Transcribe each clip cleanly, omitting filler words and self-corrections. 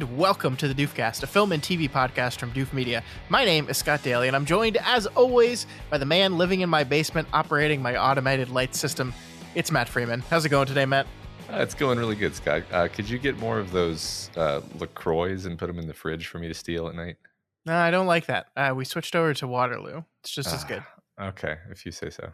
and welcome to the Doofcast, a film and TV podcast from Doof Media. My name is Scott Daly, and I'm joined, as always, by the man living in my basement operating my automated light system. It's Matt Freeman. How's it going today, Matt? It's going really good, Scott. Could you get more of those LaCroix and put them in the fridge for me to steal at night? No, I don't like that. We switched over to Waterloo. It's just as good. Okay, if you say so.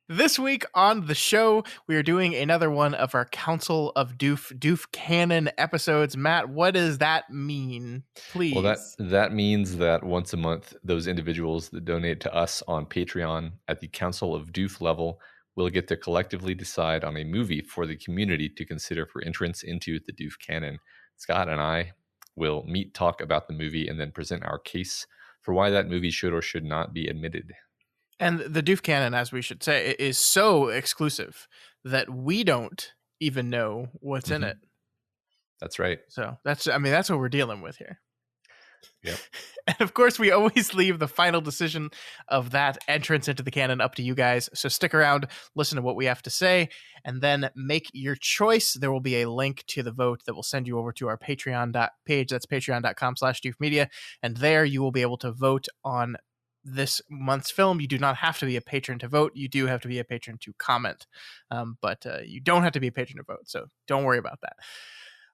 This week on the show, we are doing another one of our Council of Doof Canon episodes. Matt, what does that mean, please? Well, that means that once a month, those individuals that donate to us on Patreon at the Council of Doof level will get to collectively decide on a movie for the community to consider for entrance into the Doof Canon. Scott and I will meet, talk about the movie, and then present our case for why that movie should or should not be admitted. And the Doof Canon, as we should say, is so exclusive that we don't even know what's in it. That's right. So that's what we're dealing with here. Yep. And of course, we always leave the final decision of that entrance into the canon up to you guys. So stick around, listen to what we have to say, and then make your choice. There will be a link to the vote that will send you over to our Patreon page. That's patreon.com/doofmedia. And there you will be able to vote on this month's film. You do not have to be a patron to vote. You do have to be a patron to comment. But you don't have to be a patron to vote. So don't worry about that.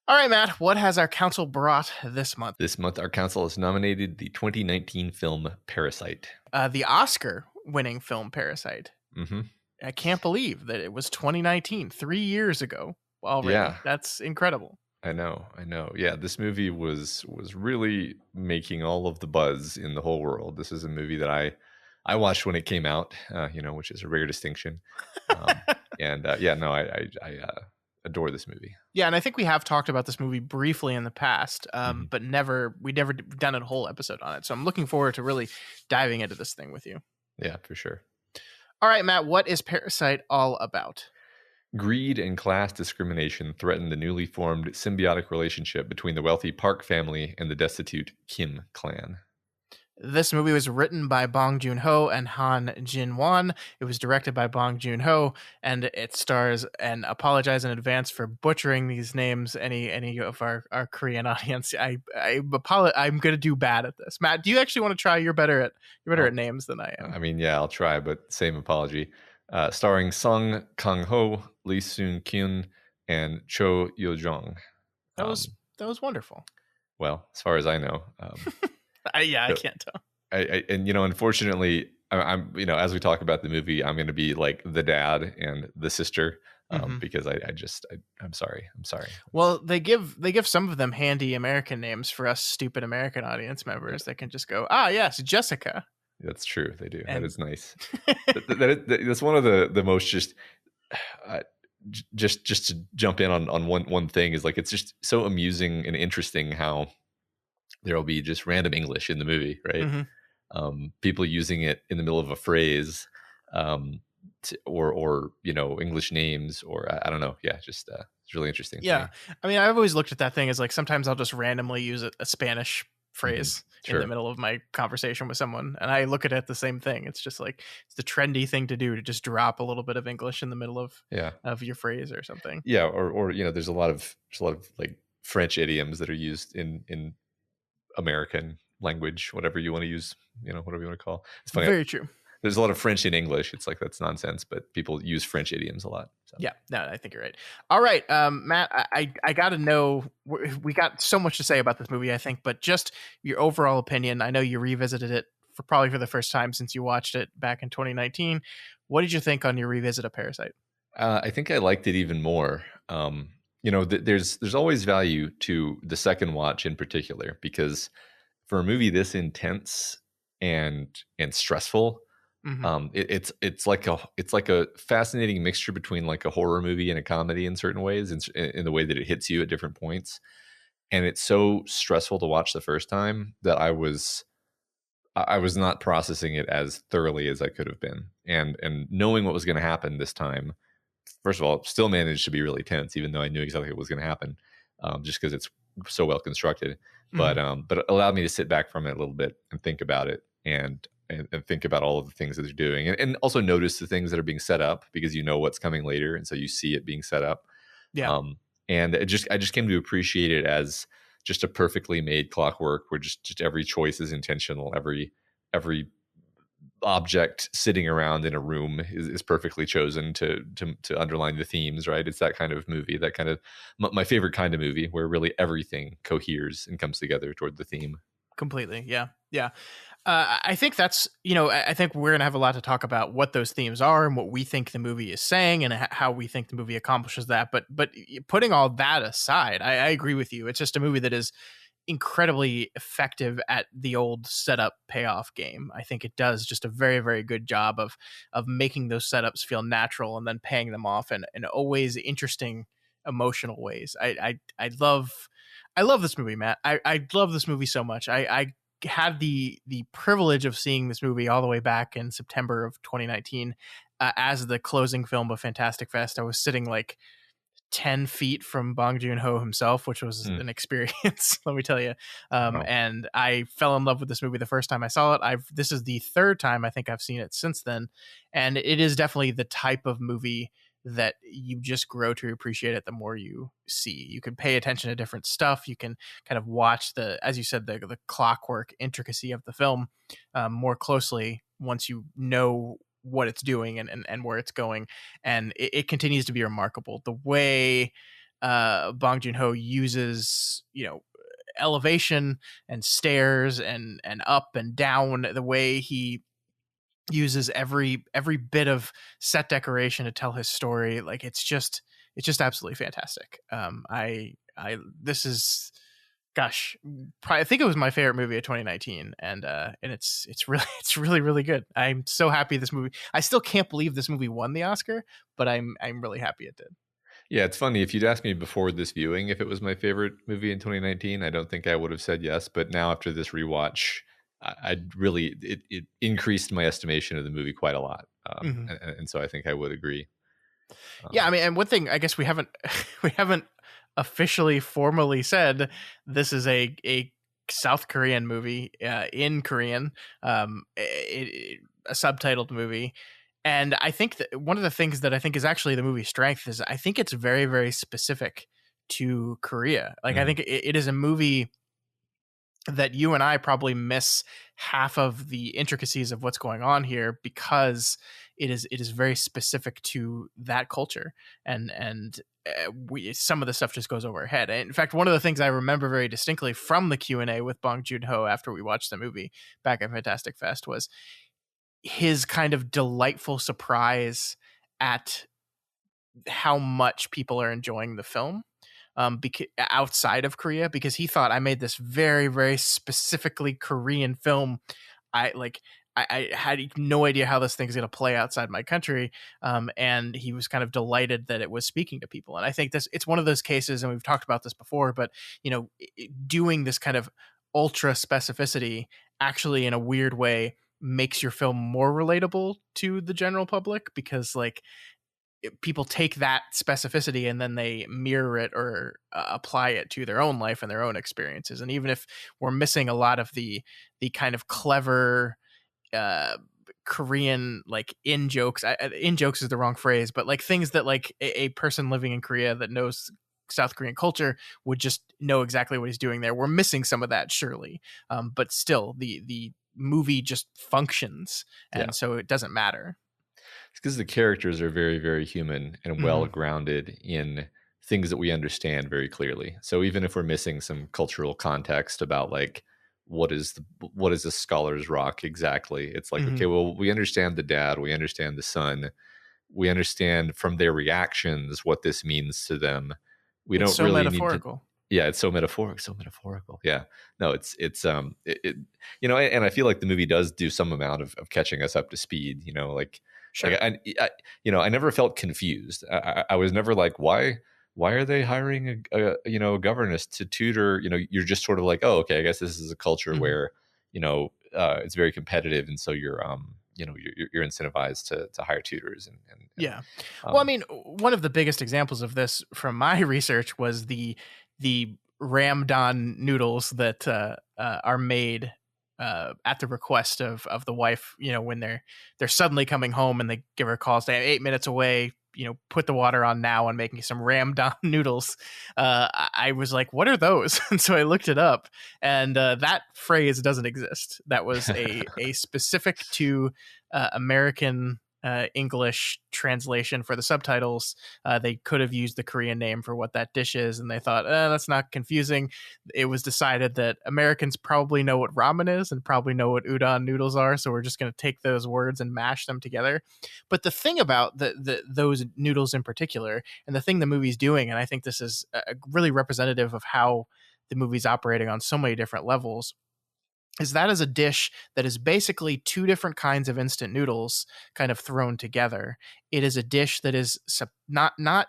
All right, Matt, what has our council brought this month? This month, our council has nominated the 2019 film Parasite. The Oscar-winning film Parasite. Mm-hmm. I can't believe that it was 2019, 3 years ago already. Yeah. That's incredible. I know. Yeah, this movie was really making all of the buzz in the whole world. This is a movie that I watched when it came out, which is a rare distinction. I adore this movie. Yeah, and I think we have talked about this movie briefly in the past, but we never done a whole episode on it. So I'm looking forward to really diving into this thing with you. Yeah, for sure. All right, Matt, what is Parasite all about? Greed and class discrimination threaten the newly formed symbiotic relationship between the wealthy Park family and the destitute Kim clan. This movie was written by Bong Joon-ho and Han Jin-won. It was directed by Bong Joon-ho, and it stars, and apologize in advance for butchering these names, any of our Korean audience. I'm going to do bad at this. Matt, do you actually want to try? You're better at names than I am. I mean, yeah, I'll try, but same apology. Starring Song Kang-ho, Lee Seung-kyun, and Cho Yo-jong. That was wonderful. Well, as far as I know. I can't tell. Unfortunately, I'm as we talk about the movie, I'm going to be like the dad and the sister because I'm sorry. Well, they give some of them handy American names for us stupid American audience members that can just go, yes, Jessica. That's true. They do. That is nice. That's one of the most just to jump in on one thing is like, it's just so amusing and interesting how there'll be just random English in the movie, right? Mm-hmm. People using it in the middle of a phrase, or English names, or I don't know. Yeah, just it's really interesting. Yeah, I mean, I've always looked at that thing as like sometimes I'll just randomly use a Spanish phrase in the middle of my conversation with someone, and I look at it the same thing. It's just like it's the trendy thing to do to just drop a little bit of English in the middle of your phrase or something. Yeah, or there's a lot of like French idioms that are used in American language, whatever you want to use, whatever you want to call. It's funny. Very true. There's a lot of French in English. It's like, that's nonsense, but people use French idioms a lot. So. Yeah, no, I think you're right. All right, Matt, I got to know, we got so much to say about this movie, I think, but just your overall opinion. I know you revisited it probably for the first time since you watched it back in 2019. What did you think on your revisit of Parasite? I think I liked it even more. There's always value to the second watch in particular, because for a movie this intense and stressful, it's like a fascinating mixture between like a horror movie and a comedy in certain ways, in the way that it hits you at different points. And it's so stressful to watch the first time that I was not processing it as thoroughly as I could have been, and knowing what was going to happen this time. First of all, still managed to be really tense, even though I knew exactly what was going to happen, just because it's so well constructed. But it allowed me to sit back from it a little bit and think about it, and think about all of the things that they're doing, and also notice the things that are being set up, because you know what's coming later, and so you see it being set up. Yeah. And I just came to appreciate it as just a perfectly made clockwork where just every choice is intentional. Every object sitting around in a room is perfectly chosen to underline the themes, right? It's that kind of movie, that kind of my favorite kind of movie, where really everything coheres and comes together toward the theme. Completely. Yeah. Yeah. I think that's, I think we're going to have a lot to talk about what those themes are and what we think the movie is saying and how we think the movie accomplishes that. But putting all that aside, I agree with you. It's just a movie that is incredibly effective at the old setup payoff game. I think it does just a very, very good job of making those setups feel natural and then paying them off in always interesting emotional ways. I love this movie, Matt. I love this movie so much. I had the privilege of seeing this movie all the way back in September of 2019 as the closing film of Fantastic Fest. I was sitting like 10 feet from Bong Joon-ho himself, which was Mm. an experience, let me tell you. Wow. And I fell in love with this movie the first time I saw it. This is the third time I think I've seen it since then. And it is definitely the type of movie that you just grow to appreciate it the more you see. You can pay attention to different stuff. You can kind of watch as you said, the clockwork intricacy of the film more closely once you know what it's doing and where it's going. And it continues to be remarkable. The way Bong Joon-ho uses, elevation and stairs and up and down, the way he uses every bit of set decoration to tell his story, like it's just absolutely fantastic. I this is, gosh, probably, I think it was my favorite movie of 2019, and it's really it's really really good. I'm so happy this movie. I still can't believe this movie won the Oscar, but I'm really happy it did. Yeah, it's funny. If you'd asked me before this viewing if it was my favorite movie in 2019, I don't think I would have said yes. But now after this rewatch, I'd really it increased my estimation of the movie quite a lot, Mhm. and so I think I would agree. Yeah, I Um, mean, and one thing I guess we haven't we haven't officially formally said this is a South Korean movie in Korean, a subtitled movie. And I think that one of the things that I think is actually the movie's strength is I think it's very, very specific to Korea. Like, I mm, think it is a movie that you and I probably miss half of the intricacies of what's going on here because it is very specific to that culture, and we, some of the stuff just goes over our head. And in fact, one of the things I remember very distinctly from the Q&A with Bong Joon-ho after we watched the movie back at Fantastic Fest was his kind of delightful surprise at how much people are enjoying the film, outside of Korea, because he thought I made this very, very specifically Korean film. I like I had no idea how this thing's going to play outside my country, and he was kind of delighted that it was speaking to people. And I think it's one of those cases, and we've talked about this before, but doing this kind of ultra specificity actually in a weird way makes your film more relatable to the general public, because like people take that specificity and then they mirror it or apply it to their own life and their own experiences. And even if we're missing a lot of the kind of clever uh Korean like in jokes, in jokes is the wrong phrase, but like things that like a person living in Korea that knows South Korean culture would just know exactly what he's doing there. We're missing some of that, surely, but still the movie just functions, yeah, and so it doesn't matter. it's because the characters are very, very human and well Hmm. grounded in things that we understand very clearly. So even if we're missing some cultural context about like what is a scholar's rock exactly, it's like, Hmm. okay, well, we understand the dad, we understand the son, we understand from their reactions what this means to them. We It's don't so really need to. metaphorical. Yeah, it's so metaphorical. Yeah, no, it's and I feel like the movie does do some amount of catching us up to speed. Like Sure. I never felt confused. I was never like, why are they hiring a governess to tutor? You're just sort of like, oh, okay, I guess this is a culture Hmm. where it's very competitive, and so you're incentivized to hire tutors and Yeah. Well, I um, mean, one of the biggest examples of this from my research was the ramdon noodles that are made at the request of the wife. When they're suddenly coming home and they give her calls, they have 8 minutes away. put the water on now and make me some ramdon noodles. I was like, what are those? And so I looked it up, and that phrase doesn't exist. That was a specific to American English translation for the subtitles. They could have used the Korean name for what that dish is, and they thought, that's not confusing. It was decided that Americans probably know what ramen is and probably know what udon noodles are, so we're just going to take those words and mash them together. But the thing about those noodles in particular, and the thing the movie's doing, and I think this is really representative of how the movie's operating on so many different levels, is that is a dish that is basically two different kinds of instant noodles kind of thrown together. It is a dish that is not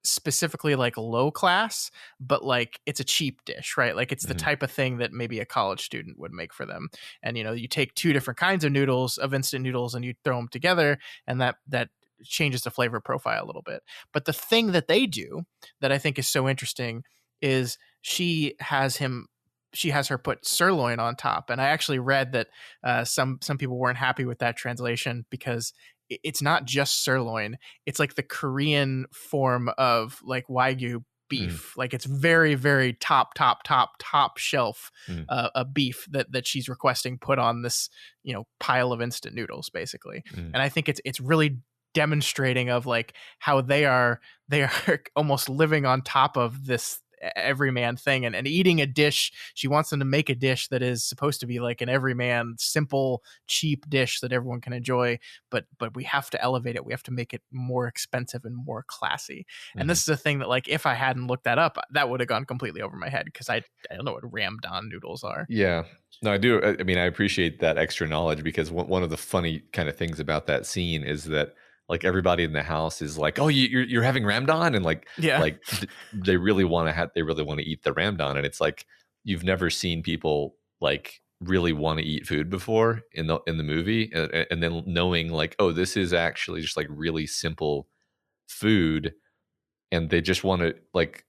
specifically like low class, but like it's a cheap dish, right? Like it's the type of thing that maybe a college student would make for them. And you take two different kinds of noodles, of instant noodles, and you throw them together, and that changes the flavor profile a little bit. But the thing that they do that I think is so interesting is she has her put sirloin on top. And I actually read that some people weren't happy with that translation because it's not just sirloin. It's like the Korean form of like Wagyu beef. Like it's very, very top shelf a beef that she's requesting put on this, pile of instant noodles basically. And I think it's really demonstrating of like how they are almost living on top of this everyman thing and eating a dish. She wants them to make a dish that is supposed to be like an everyman, simple, cheap dish that everyone can enjoy, but we have to elevate it. We have to make it more expensive and more classy. And this is a thing that, like, if I hadn't looked that up, that would have gone completely over my head because I don't know what ramdon noodles are. Yeah. No, I do. I mean, I appreciate that extra knowledge because one of the funny kind of things about that scene is that like everybody in the house is like, "Oh, you're having ramdon," and like they really want to eat the ramdon, and it's like you've never seen people like really want to eat food before in the movie, and then knowing like, oh, this is actually just like really simple food, and they just want to like,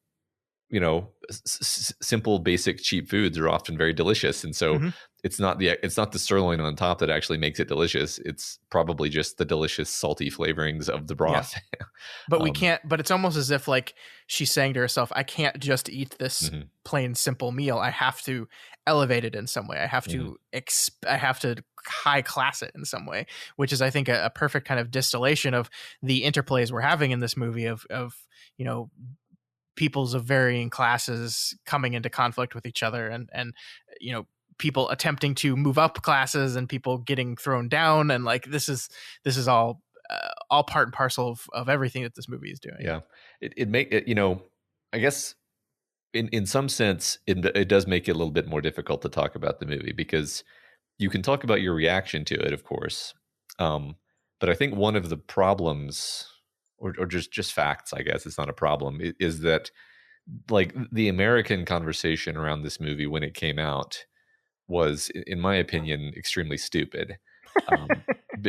simple, basic, cheap foods are often very delicious, and so it's not the sirloin on top that actually makes it delicious. It's probably just the delicious salty flavorings of the broth. Yeah. But we can't. But it's almost as if like she's saying to herself, "I can't just eat this plain simple meal. I have to elevate it in some way. I have to I have to high class it in some way." Which is, I think, a perfect kind of distillation of the interplays we're having in this movie of peoples of varying classes coming into conflict with each other, and people attempting to move up classes and people getting thrown down, and like this is all part and parcel of everything that this movie is doing. Yeah, it make it, I guess in some sense it does make it a little bit more difficult to talk about the movie because you can talk about your reaction to it, of course, but I think one of the problems, or just facts, I guess it's not a problem, is that like the American conversation around this movie when it came out was, in my opinion, extremely stupid.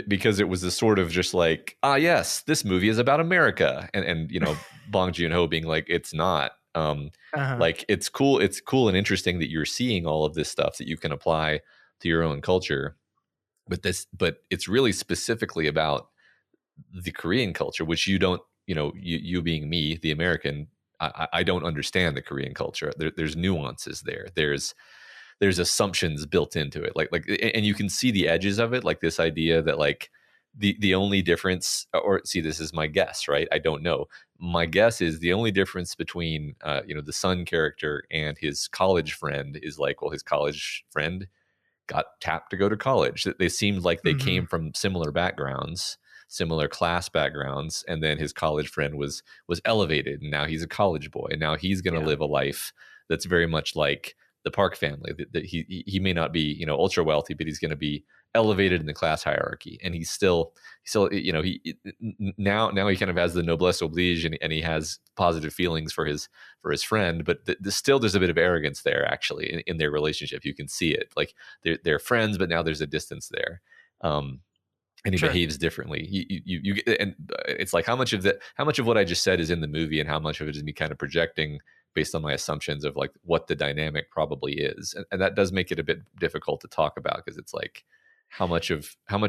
Because it was this sort of just like, yes, this movie is about America, and Bong Joon-ho being like, it's not. Like it's cool and interesting that you're seeing all of this stuff that you can apply to your own culture, but it's really specifically about the Korean culture, which you don't, you being me, the American, I don't understand the Korean culture. There's nuances there. There's assumptions built into it, like, and you can see the edges of it, like this idea that like the only difference, or see, this is my guess, right? I don't know. My guess is the only difference between the son character and his college friend is like, well, his college friend got tapped to go to college. They seemed like they came from similar backgrounds, similar class backgrounds, and then his college friend was elevated, and now he's a college boy, and now he's going to live a life that's very much like the Park family. That he may not be ultra wealthy, but he's going to be elevated in the class hierarchy, and he's still he now he kind of has the noblesse oblige, and he has positive feelings for his friend, but still there's a bit of arrogance there actually in their relationship. You can see it, like they're friends, but now there's a distance there. And he behaves differently. You and it's like how much of what I just said is in the movie, and how much of it is me kind of projecting based on my assumptions of like what the dynamic probably is, and that does make it a bit difficult to talk about because it's like, how much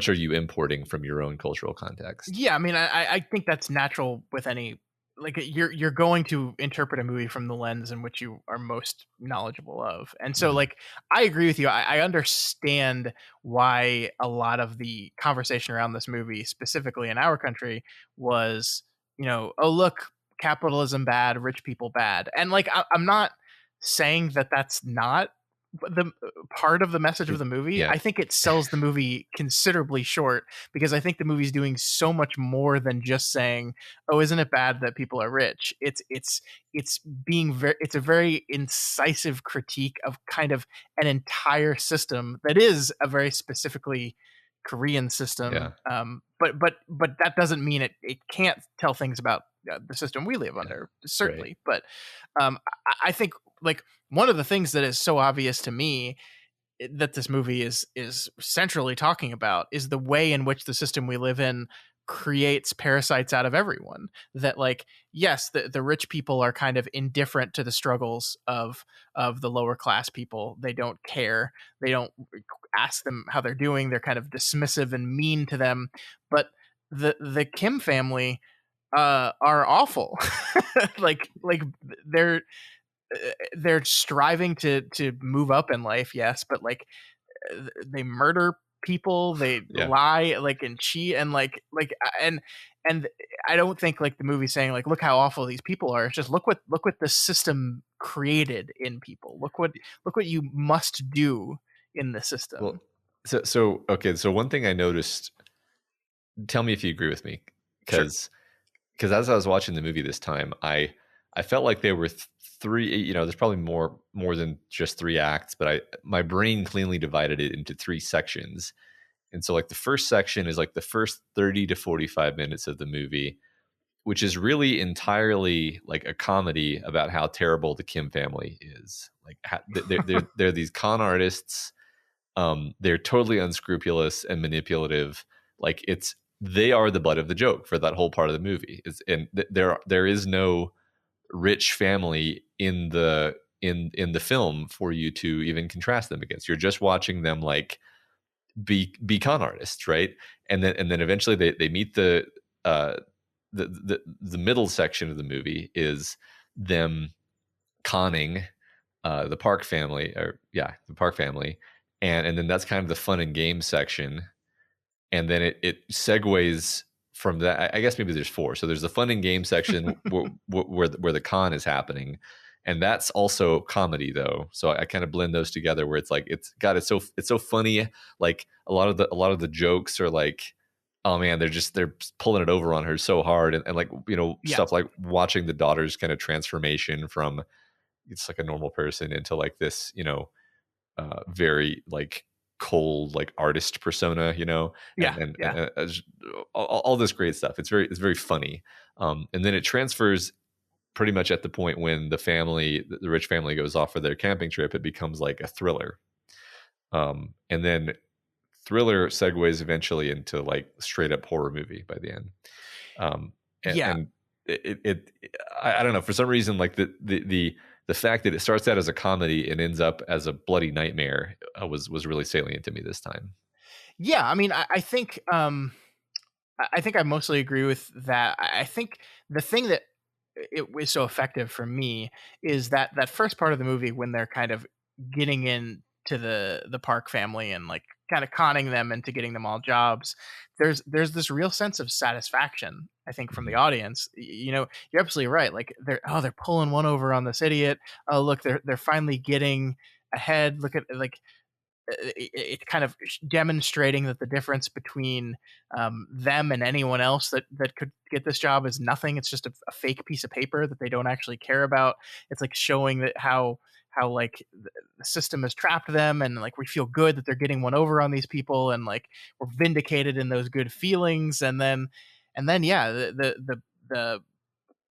are you importing from your own cultural context? Yeah, I mean, I think that's natural with any, like, you're going to interpret a movie from the lens in which you are most knowledgeable of, and so Mhm. like I agree with you. I understand why a lot of the conversation around this movie, specifically in our country, was, oh look, capitalism bad, rich people bad, and like I'm not saying that that's not the part of the message of the movie. Yeah, I think it sells the movie considerably short because I think the movie's doing so much more than just saying, "Oh, isn't it bad that people are rich?" It's being very it's a very incisive critique of kind of an entire system that is a very specifically Korean yeah, system. But that doesn't mean it can't tell things about the system we live yeah. under, Right. certainly. But I think like one of the things that is so obvious to me that this movie is centrally talking about is the way in which the system we live in creates parasites out of everyone. That like, yes, the rich people are kind of indifferent to the struggles of the lower class people. They don't care. They don't ask them how they're doing. They're kind of dismissive and mean to them. But the Kim family are awful. like they're they're striving to move up in life, yes, but like they murder people, they Yeah. lie, like, and cheat, and and I don't think like the movie saying like look how awful these people are. It's just look what the system created in people. Look what you must do in the Well, system. okay, so one thing I noticed, tell me if you agree with me, Sure. because as I was watching the movie this time, I felt like there were three. There's probably more than just three acts, but I my brain cleanly divided it into three sections. And so, like the first section is like the first 30 to 45 minutes of the movie, which is really entirely like a comedy about how terrible the Kim family is. Like they're these con artists. They're totally unscrupulous and manipulative. Like they are the butt of the joke for that whole part of the movie. There is no rich family in the film for you to even contrast them against. You're just watching them like be con artists, right? And then eventually they meet uh the middle section of the movie is them conning the Park family, or yeah, the Park family, and then that's kind of the fun and games section, and then it segues from that. I guess maybe there's four. So there's the fun and game section where the con is happening, and that's also comedy though. So I kind of blend those together where it's like it's so funny. Like a lot of the jokes are like, oh man, they're pulling it over on her so hard, and like Yes. stuff like watching the daughter's kind of transformation from it's like a normal person into like this very like cold like artist persona, Yeah. and Yeah. all this great stuff. It's very funny, and then it transfers pretty much at the point when the rich family goes off for their camping trip. It becomes like a thriller, and then thriller segues eventually into like straight up horror movie by the end. um Yeah. and I don't know, for some reason like the fact that it starts out as a comedy and ends up as a bloody nightmare was really salient to me this time. Yeah. I mean, I think I mostly agree with that. I think the thing that it was so effective for me is that first part of the movie when they're kind of getting in to the Park family and like kind of conning them into getting them all jobs. There's this real sense of satisfaction, I think, from the Mhm. audience. You're absolutely right. Like they're pulling one over on this idiot. Oh look, they're finally getting ahead. Look at like it's kind of demonstrating that the difference between them and anyone else that could get this job is nothing. It's just a fake piece of paper that they don't actually care about. It's like showing that how like the system has trapped them, and like we feel good that they're getting one over on these people, and like we're vindicated in those good feelings. And then yeah, the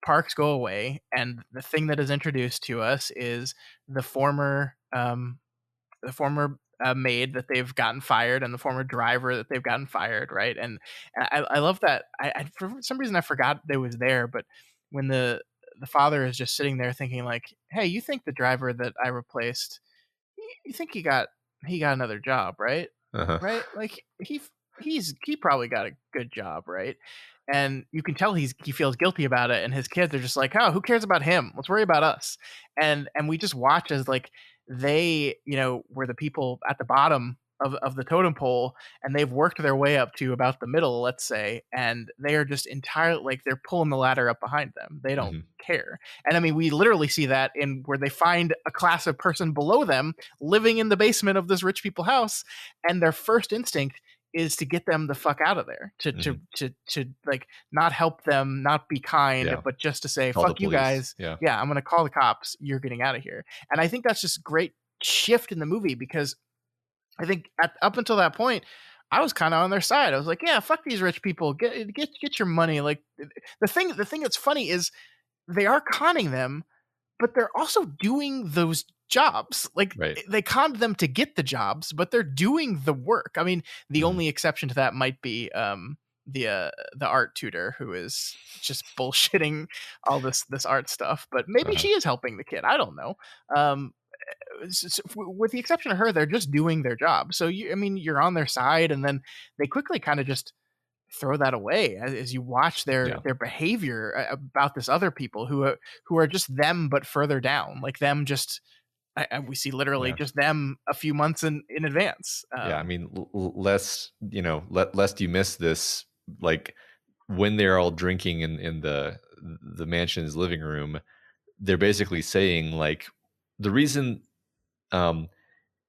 parks go away, and the thing that is introduced to us is the former maid that they've gotten fired and the former driver that they've gotten fired, right? And I love that. For some reason I forgot they was there, but when the father is just sitting there thinking like, "Hey, you think the driver that I replaced, you think he got another job, right?" Uh-huh. right? Like he probably got a good job, right? And you can tell he feels guilty about it, and his kids are just like, oh, who cares about him? Let's worry about us. And we just watch as like they, were the people at the bottom of the totem pole, and they've worked their way up to about the middle, let's say, and they are just entirely like they're pulling the ladder up behind them. They don't Mhm. care. And I mean, we literally see that in where they find a class of person below them living in the basement of this rich people house, and their first instinct is to get them the fuck out of there, to Mhm. like not help them, not be kind, Yeah. but just to say Call the fuck you police. guys. Yeah. Yeah, I'm gonna call the cops. You're getting out of here. And I think that's just great shift in the movie, because I think up until that point, I was kind of on their side. I was like, yeah, fuck these rich people. Get your money. Like the thing that's funny is they are conning them, but they're also doing those jobs. Like Right. they conned them to get the jobs, but they're doing the work. I mean, the Mhm. only exception to that might be the art tutor, who is just bullshitting all this art stuff. But maybe Uh-huh. she is helping the kid. I don't know. Um, with the exception of her, they're just doing their job. So I mean, you're on their side, and then they quickly kind of just throw that away as you watch their Yeah. their behavior about this other people who are just them but further down, like them just we see literally Yeah. just them a few months in advance. Yeah. I mean, lest, lest you miss this, like when they're all drinking in the mansion's living room, they're basically saying like the reason um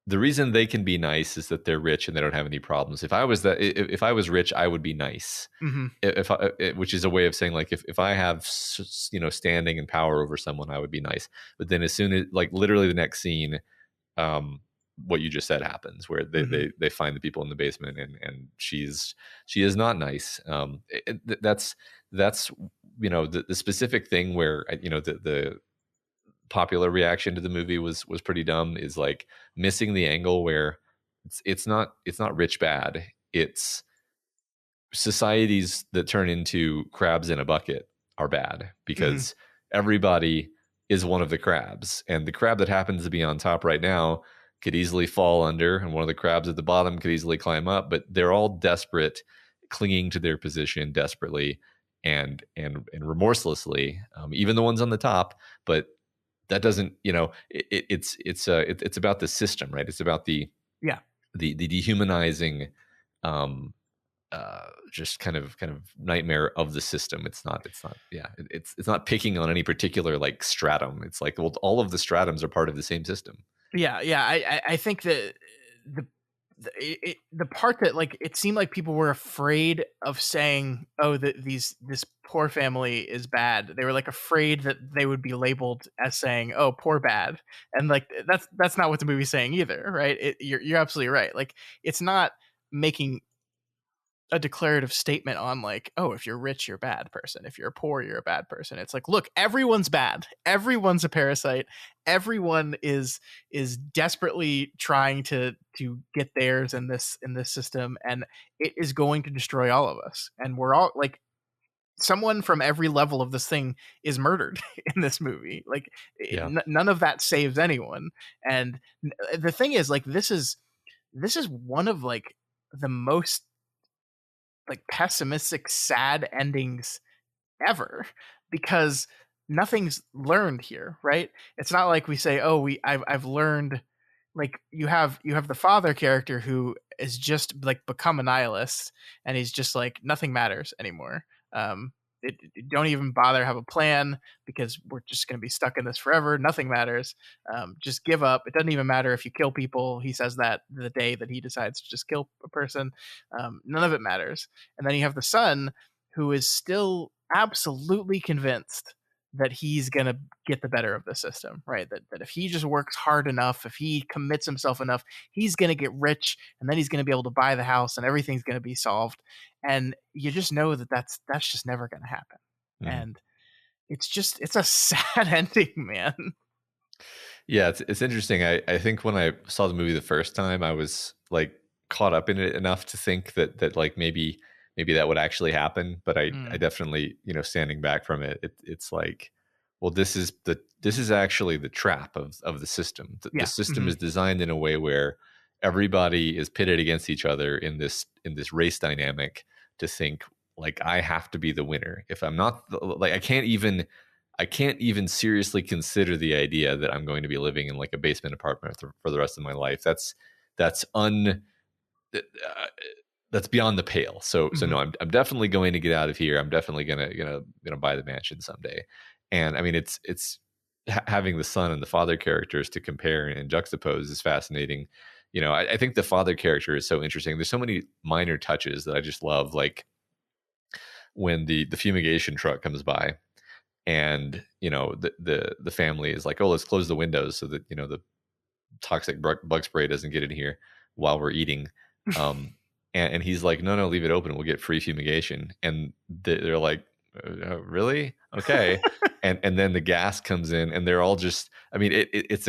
the reason they can be nice is that they're rich and they don't have any problems. If I was rich, I would be nice. Mhm. Which is a way of saying like if I have standing and power over someone, I would be nice. But then as soon as like literally the next scene, um, what you just said happens where Mhm. they find the people in the basement and she is not nice. That's the specific thing where the popular reaction to the movie was pretty dumb, is like missing the angle where it's not rich bad, it's societies that turn into crabs in a bucket are bad Mhm. because everybody is one of the crabs, and the crab that happens to be on top right now could easily fall under, and one of the crabs at the bottom could easily climb up, but they're all desperate, clinging to their position desperately and remorselessly, even the ones on the top. But that doesn't, it's about the system, right? It's about Yeah. the dehumanizing, um just kind of nightmare of the system. It's not yeah, it's not picking on any particular like stratum. It's like, well, all of the stratums are part of the same system. Yeah, yeah. I think that the the part that like it seemed like people were afraid of saying, oh, this poor family is bad. They were like afraid that they would be labeled as saying, oh, poor bad, and like that's not what the movie's saying either, right? You're absolutely right. Like it's not making a declarative statement on like, oh, if you're rich, you're a bad person. If you're poor, you're a bad person. It's like, look, everyone's bad. Everyone's a parasite. Everyone is desperately trying to get theirs in this system, and it is going to destroy all of us. And we're all like someone from every level of this thing is murdered in this movie. Like Yeah. none of that saves anyone. And the thing is, like, this is one of like the most like pessimistic, sad endings ever, because nothing's learned here, right? It's not like we say, "Oh, I've learned." Like you have the father character who is just like become a nihilist, and he's just like nothing matters anymore. Um, don't even bother have a plan, because we're just going to be stuck in this forever. Nothing matters. Just give up. It doesn't even matter if you kill people. He says that the day that he decides to just kill a person. None of it matters. And then you have the son, who is still absolutely convinced that he's going to get the better of the system, right? That if he just works hard enough, if he commits himself enough, he's going to get rich, and then he's going to be able to buy the house and everything's going to be solved. And you just know that that's just never going to happen. Mhm. And it's a sad ending, man. Yeah, it's interesting. I think when I saw the movie the first time, I was like caught up in it enough to think that like maybe that would actually happen. But I Mm, definitely, standing back from it's like, well, this is actually the trap of the system. The yeah. system Hmm. is designed in a way where everybody is pitted against each other in this race dynamic to think like I have to be the winner. If I'm not, like, I can't even seriously consider the idea that I'm going to be living in like a basement apartment for the rest of my life. That's un uh, that's beyond the pale. So Mhm. no, I'm definitely going to get out of here. I'm definitely gonna buy the mansion someday. And I mean, it's having the son and the father characters to compare and juxtapose is fascinating. I think the father character is so interesting. There's so many minor touches that I just love, like when the fumigation truck comes by, and the family is like, oh, let's close the windows so that the toxic bug spray doesn't get in here while we're eating. And he's like, no, no, leave it open, we'll get free fumigation. And they're like, really? Okay. And then the gas comes in, and they're all just, I mean, it's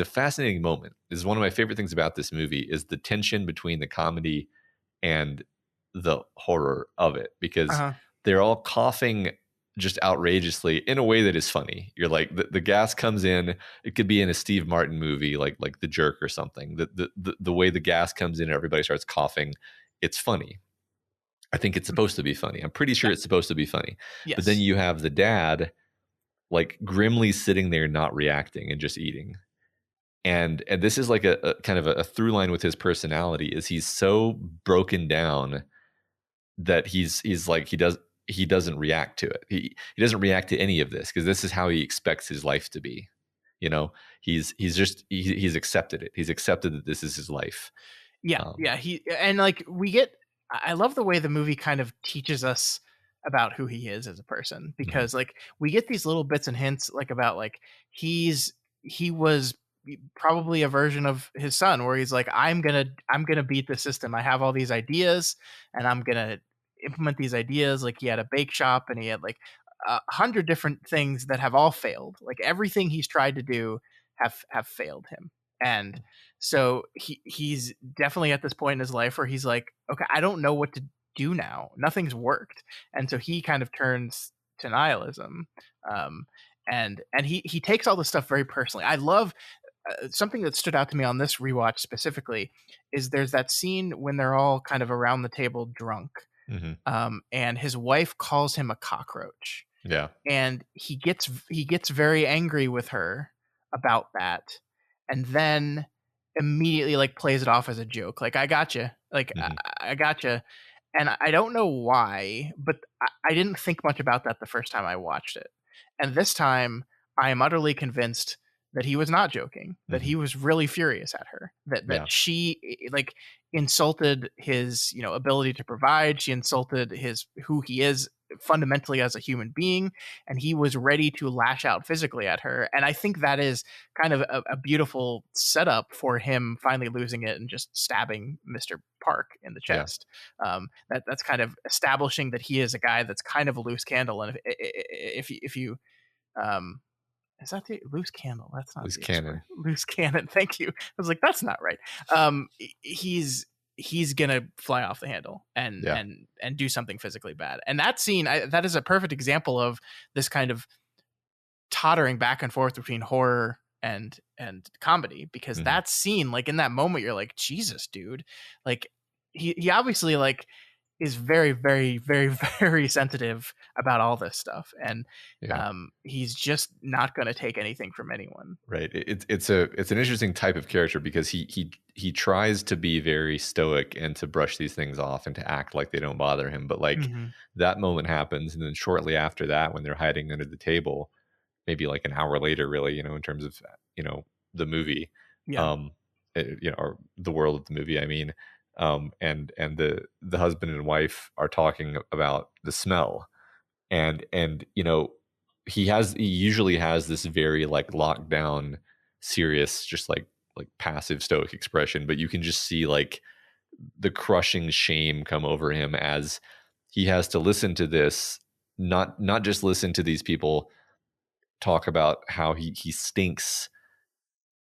a fascinating moment. This is one of my favorite things about this movie, is the tension between the comedy and the horror of it, because Uh-huh. they're all coughing just outrageously in a way that is funny. You're like, the gas comes in, it could be in a Steve Martin movie like The Jerk or something. The way the gas comes in and everybody starts coughing, it's funny. I think it's supposed to be funny. I'm pretty sure Yeah. it's supposed to be funny. But then Yes. you have the dad like grimly sitting there not reacting and just eating. And this is like a kind of a through line with his personality, is he's so broken down that he's like, he doesn't react to it. He doesn't react to any of this because this is how he expects his life to be. He's accepted it. He's accepted that this is his life. Yeah, Um, yeah. He and like we get. I love the way the movie kind of teaches us about who he is as a person, mhm, because like we get these little bits and hints like about like he was probably a version of his son where he's like, I'm gonna beat the system. I have all these ideas and I'm gonna implement these ideas. Like he had a bake shop and he had like 100 different things that have all failed. Like everything he's tried to do have failed him. And so he's definitely at this point in his life where he's like, okay, I don't know what to do now. Nothing's worked, and so he kind of turns to nihilism. Um, and he takes all this stuff very personally. I love something that stood out to me on this rewatch specifically is there's that scene when they're all kind of around the table drunk, mhm. and his wife calls him a cockroach, Yeah. and he gets very angry with her about that, and then immediately like plays it off as a joke, like I gotcha, like Mhm. I gotcha. And I don't know why, but I didn't think much about that the first time I watched it, and this time I am utterly convinced that he was not joking, that Mhm. he was really furious at her, that Yeah. she like insulted his ability to provide, she insulted his who he is fundamentally as a human being, and he was ready to lash out physically at her. And I think that is kind of a beautiful setup for him finally losing it and just stabbing Mr. Park in the Yeah. chest. That's kind of establishing that he is a guy that's kind of a loose candle. And if you um, is that the loose candle? That's not Loose the cannon. expression. Loose cannon. Thank you. I was like, that's not right. He's gonna fly off the handle and Yeah. and do something physically bad. And that scene, that is a perfect example of this kind of tottering back and forth between horror and comedy, because Mhm. that scene, like in that moment you're like, Jesus dude, like he obviously like is very very very very sensitive about all this stuff, and Yeah. he's just not going to take anything from anyone. Right. It's an interesting type of character because he tries to be very stoic and to brush these things off and to act like they don't bother him. But like Hmm. that moment happens, and then shortly after that, when they're hiding under the table, maybe like an hour later, really, in terms of the movie, Yeah. um, or the world of the movie. I mean, and the husband and wife are talking about the smell, and he usually has this very like locked down, serious, just like passive stoic expression, but you can just see like the crushing shame come over him as he has to listen to this, not just listen to these people talk about how he stinks,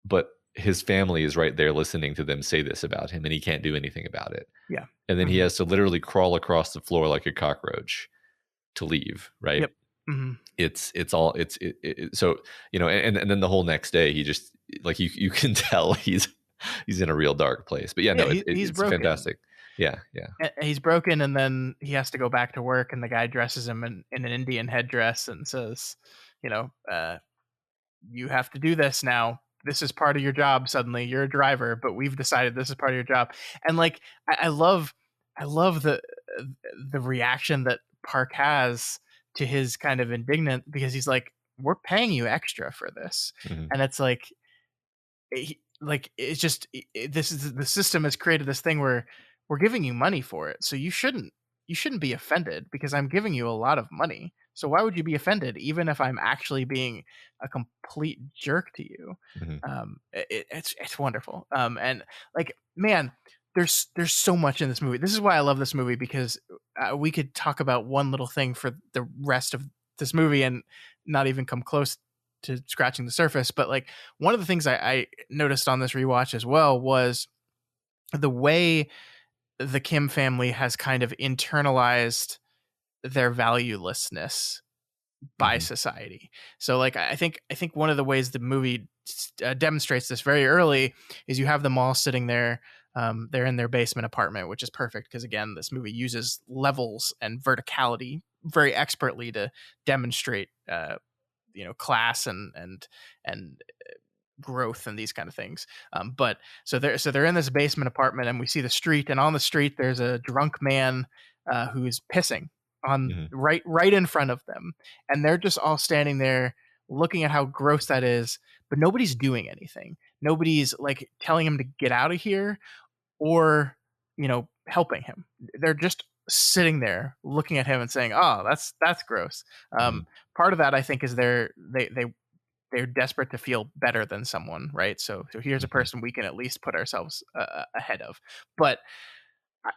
but his family is right there listening to them say this about him, and he can't do anything about it. Yeah. And then he Hmm. has to literally crawl across the floor like a cockroach to leave, right? Yep. Hmm. It's all so and then the whole next day he just, like, you can tell he's in a real dark place. But yeah, Yeah, no, he's it's broken. fantastic. Yeah, yeah. He's broken, and then he has to go back to work, and the guy dresses him in an Indian headdress and says, you know, you have to do this now. This is part of your job. Suddenly, you're a driver, but we've decided this is part of your job. And like, I love the reaction that Park has to his kind of indignant, because he's like, "We're paying you extra for this," Hmm. and it's like it's just this is the system has created this thing where we're giving you money for it, so you shouldn't be offended because I'm giving you a lot of money. So why would you be offended even if I'm actually being a complete jerk to you? Hmm. It's wonderful. And like, man, there's so much in this movie. This is why I love this movie, because we could talk about one little thing for the rest of this movie and not even come close to scratching the surface. But like, one of the things I noticed on this rewatch as well was the way the Kim family has kind of internalized their valuelessness by Hmm. society. So like, I think one of the ways the movie demonstrates this very early is you have them all sitting there. They're in their basement apartment, which is perfect because, again, this movie uses levels and verticality very expertly to demonstrate class and growth and these kind of things. But so they're in this basement apartment, and we see the street, and on the street there's a drunk man who's pissing on Hmm. right in front of them, and they're just all standing there looking at how gross that is, but nobody's doing anything. Nobody's like telling him to get out of here or helping him. They're just sitting there looking at him and saying, "Oh, that's gross." Hmm. Um, Part of that, I think, is they're desperate to feel better than someone, right? So here's a Hmm. person we can at least put ourselves ahead of. But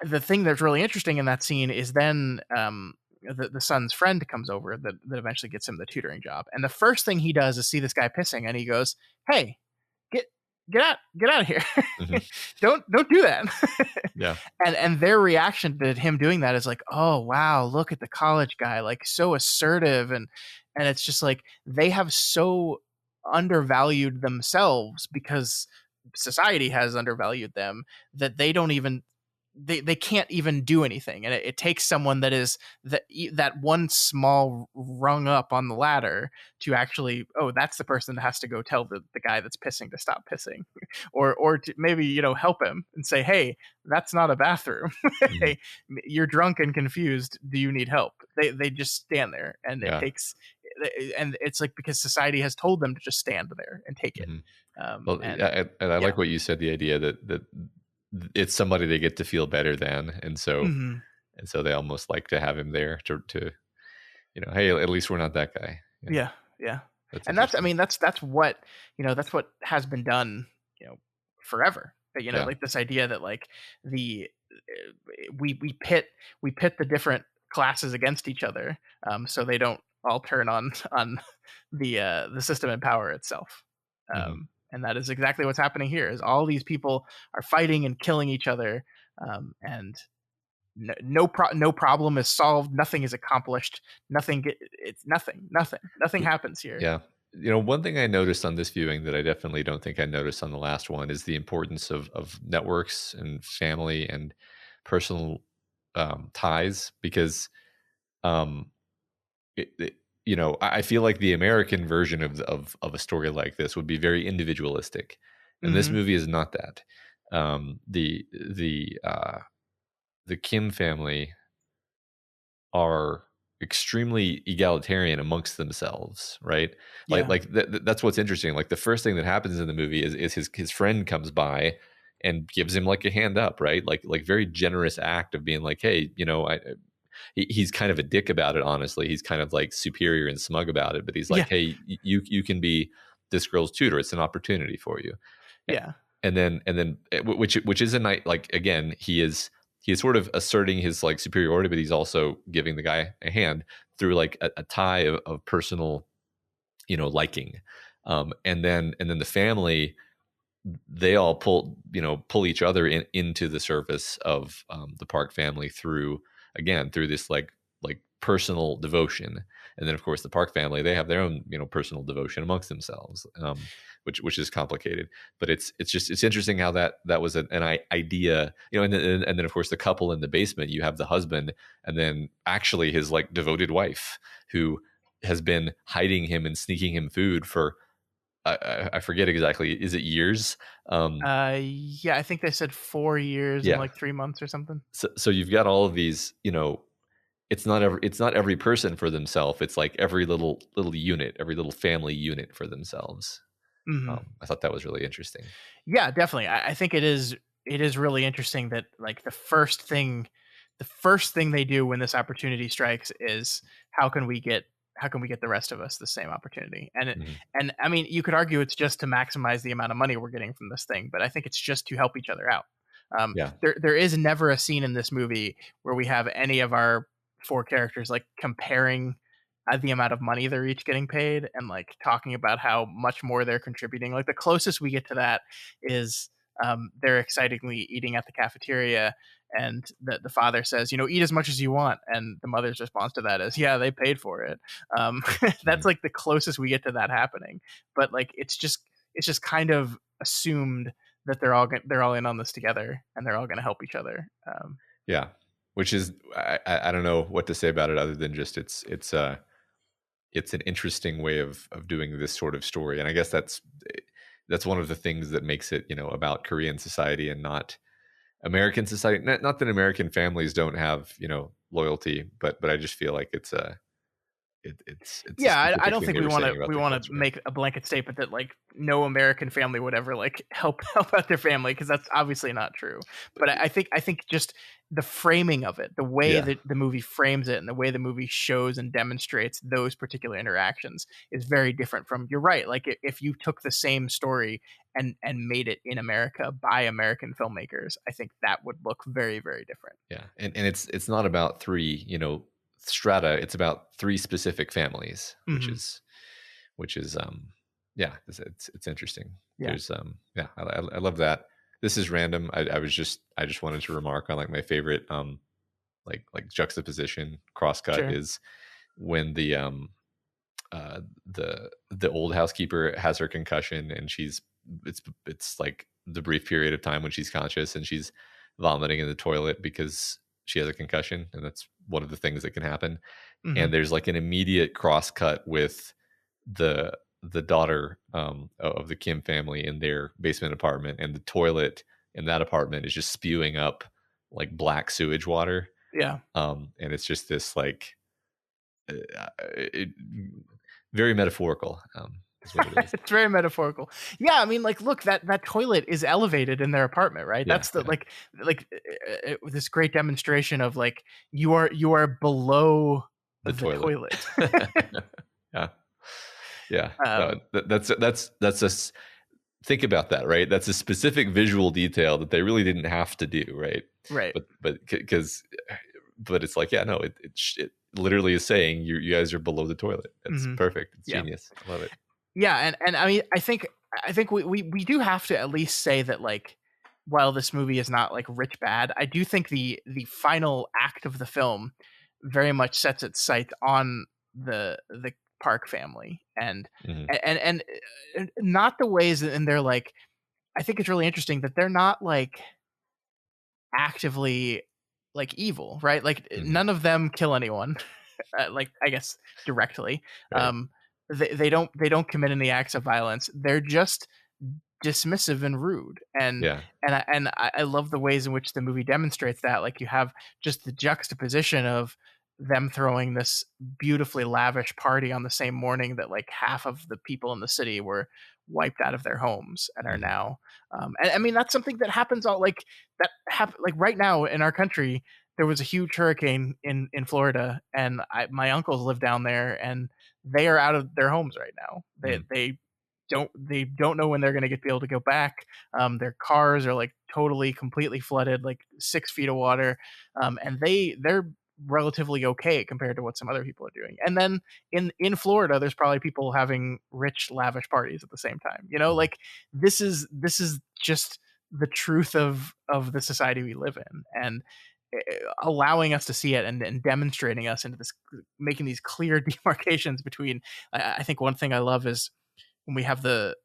the thing that's really interesting in that scene is then the son's friend comes over that eventually gets him the tutoring job, and the first thing he does is see this guy pissing, and he goes, "Hey, get get out of here! Hmm. Don't do that!" Yeah. And their reaction to him doing that is like, "Oh wow, look at the college guy, like so assertive," and it's just like they have so undervalued themselves because society has undervalued them that they don't even they can't even do anything, and it takes someone that is that one small rung up on the ladder to actually, oh, that's the person that has to go tell the guy that's pissing to stop pissing, or to maybe help him and say, hey, that's not a bathroom. Hmm. Hey, you're drunk and confused, do you need help? They just stand there, and it Yeah. takes, and it's like because society has told them to just stand there and take it. Hmm. Well, And and I yeah. like what you said, the idea that it's somebody they get to feel better than, Hmm. and so they almost like to have him there to hey, at least we're not that guy. Yeah, Yeah, yeah. that's And that's, I interesting. mean, that's what, that's what has been done, forever. Yeah. Like this idea that like the we pit the different classes against each other, so they don't all turn on the system and power itself. Hmm. And that is exactly what's happening here. Is all these people are fighting and killing each other, and no problem is solved, nothing is accomplished, it's nothing happens here. Yeah. One thing I noticed on this viewing that I definitely don't think I noticed on the last one is the importance of networks and family and personal ties, because um, I feel like the American version of a story like this would be very individualistic, and this Hmm. movie is not that. The Kim family are extremely egalitarian amongst themselves, right? Yeah, That's what's interesting. Like the first thing that happens in the movie is his friend comes by and gives him like a hand up, right? Like very generous act of being like, hey, he's kind of a dick about it. Honestly, he's kind of like superior and smug about it, but he's like, yeah, hey, you can be this girl's tutor. It's an opportunity for you. yeah, And then which is a night, like, again, he is sort of asserting his like superiority, but he's also giving the guy a hand through like a tie of personal liking. And then the family, they all pull each other into the service of the Park family through, again, through this like personal devotion. and then of course the Park family, they have their own personal devotion amongst themselves, which is complicated. But it's interesting how that was an idea, and then of course the couple in the basement, you have the husband, and then actually his like devoted wife who has been hiding him and sneaking him food for I forget exactly, is it years? Yeah, I think they said 4 years and Yeah. like 3 months or something. So you've got all of these, it's not every person for themselves. It's like every little unit, every little family unit for themselves. Hmm. I thought that was really interesting. Yeah, definitely. I think it is. It is really interesting that like the first thing they do when this opportunity strikes is how can we get the rest of us the same opportunity? Mhm. And I mean, you could argue it's just to maximize the amount of money we're getting from this thing, but I think it's just to help each other out. Yeah. There is never a scene in this movie where we have any of our four characters like comparing the amount of money they're each getting paid and like talking about how much more they're contributing. Like the closest we get to that is they're excitingly eating at the cafeteria, and the father says, eat as much as you want, and the mother's response to that is, yeah, they paid for it. That's Mhm. like the closest we get to that happening. But like it's just kind of assumed that they're all in on this together and they're all going to help each other. Yeah. Which is, I don't know what to say about it other than just it's an interesting way of doing this sort of story, and I guess that's one of the things that makes it about Korean society and not American society. Not that American families don't have loyalty, but I just feel like it's a Yeah, I specific don't thing think they were saying about we their want to culture. make a blanket statement that like no American family would ever like help out their family, because that's obviously not true. But I think just the framing of it, the way Yeah. that the movie frames it, and the way the movie shows and demonstrates those particular interactions is very different from. You're right. Like if you took the same story and made it in America by American filmmakers, I think that would look very, very different. Yeah, and it's not about three, strata. It's about three specific families, which Hmm. is which is yeah, it's interesting. Yeah. There's yeah, I love that. This is random. I just wanted to remark on like my favorite like juxtaposition crosscut Sure. is when the old housekeeper has her concussion, and it's like the brief period of time when she's conscious and she's vomiting in the toilet because she has a concussion, and that's one of the things that can happen. Hmm. And there's like an immediate cross cut with the daughter of the Kim family in their basement apartment, and the toilet in that apartment is just spewing up like black sewage water. Yeah. And it's just this like it, very metaphorical, is what it is. It's very metaphorical. Yeah, I mean, like, look, that toilet is elevated in their apartment, right? Yeah, That's the yeah. this great demonstration of like you are below The the toilet. toilet. Yeah, yeah. No, um, that's think about that, right? That's a specific visual detail that they really didn't have to do, right? right. But it's like, yeah, no, it literally is saying you guys are below the toilet. That's Hmm. perfect. It's Yeah, genius. I love it. yeah, and I mean, I think we do have to at least say that like while this movie is not like rich bad, I do think the final act of the film very much sets its sight on the Park family Hmm. and not the ways, and they're like, I think it's really interesting that they're not like actively like evil, right? Like Hmm. none of them kill anyone, like I guess directly. Right. They don't commit any acts of violence. They're just dismissive and rude, Yeah. I love the ways in which the movie demonstrates that. Like you have just the juxtaposition of them throwing this beautifully lavish party on the same morning that like half of the people in the city were wiped out of their homes and are Hmm. now and I mean that's something that happens all like like right now in our country. There was a huge hurricane in Florida, and my uncles live down there, and they are out of their homes right now. Mm. They don't know when they're going to be able to go back. Their cars are like totally completely flooded, like 6 feet of water, and they're relatively okay compared to what some other people are doing. And then in Florida, there's probably people having rich, lavish parties at the same time. Mhm. Like this is just the truth of the society we live in, and allowing us to see it and demonstrating us into this, making these clear demarcations between. I think one thing I love is when we have the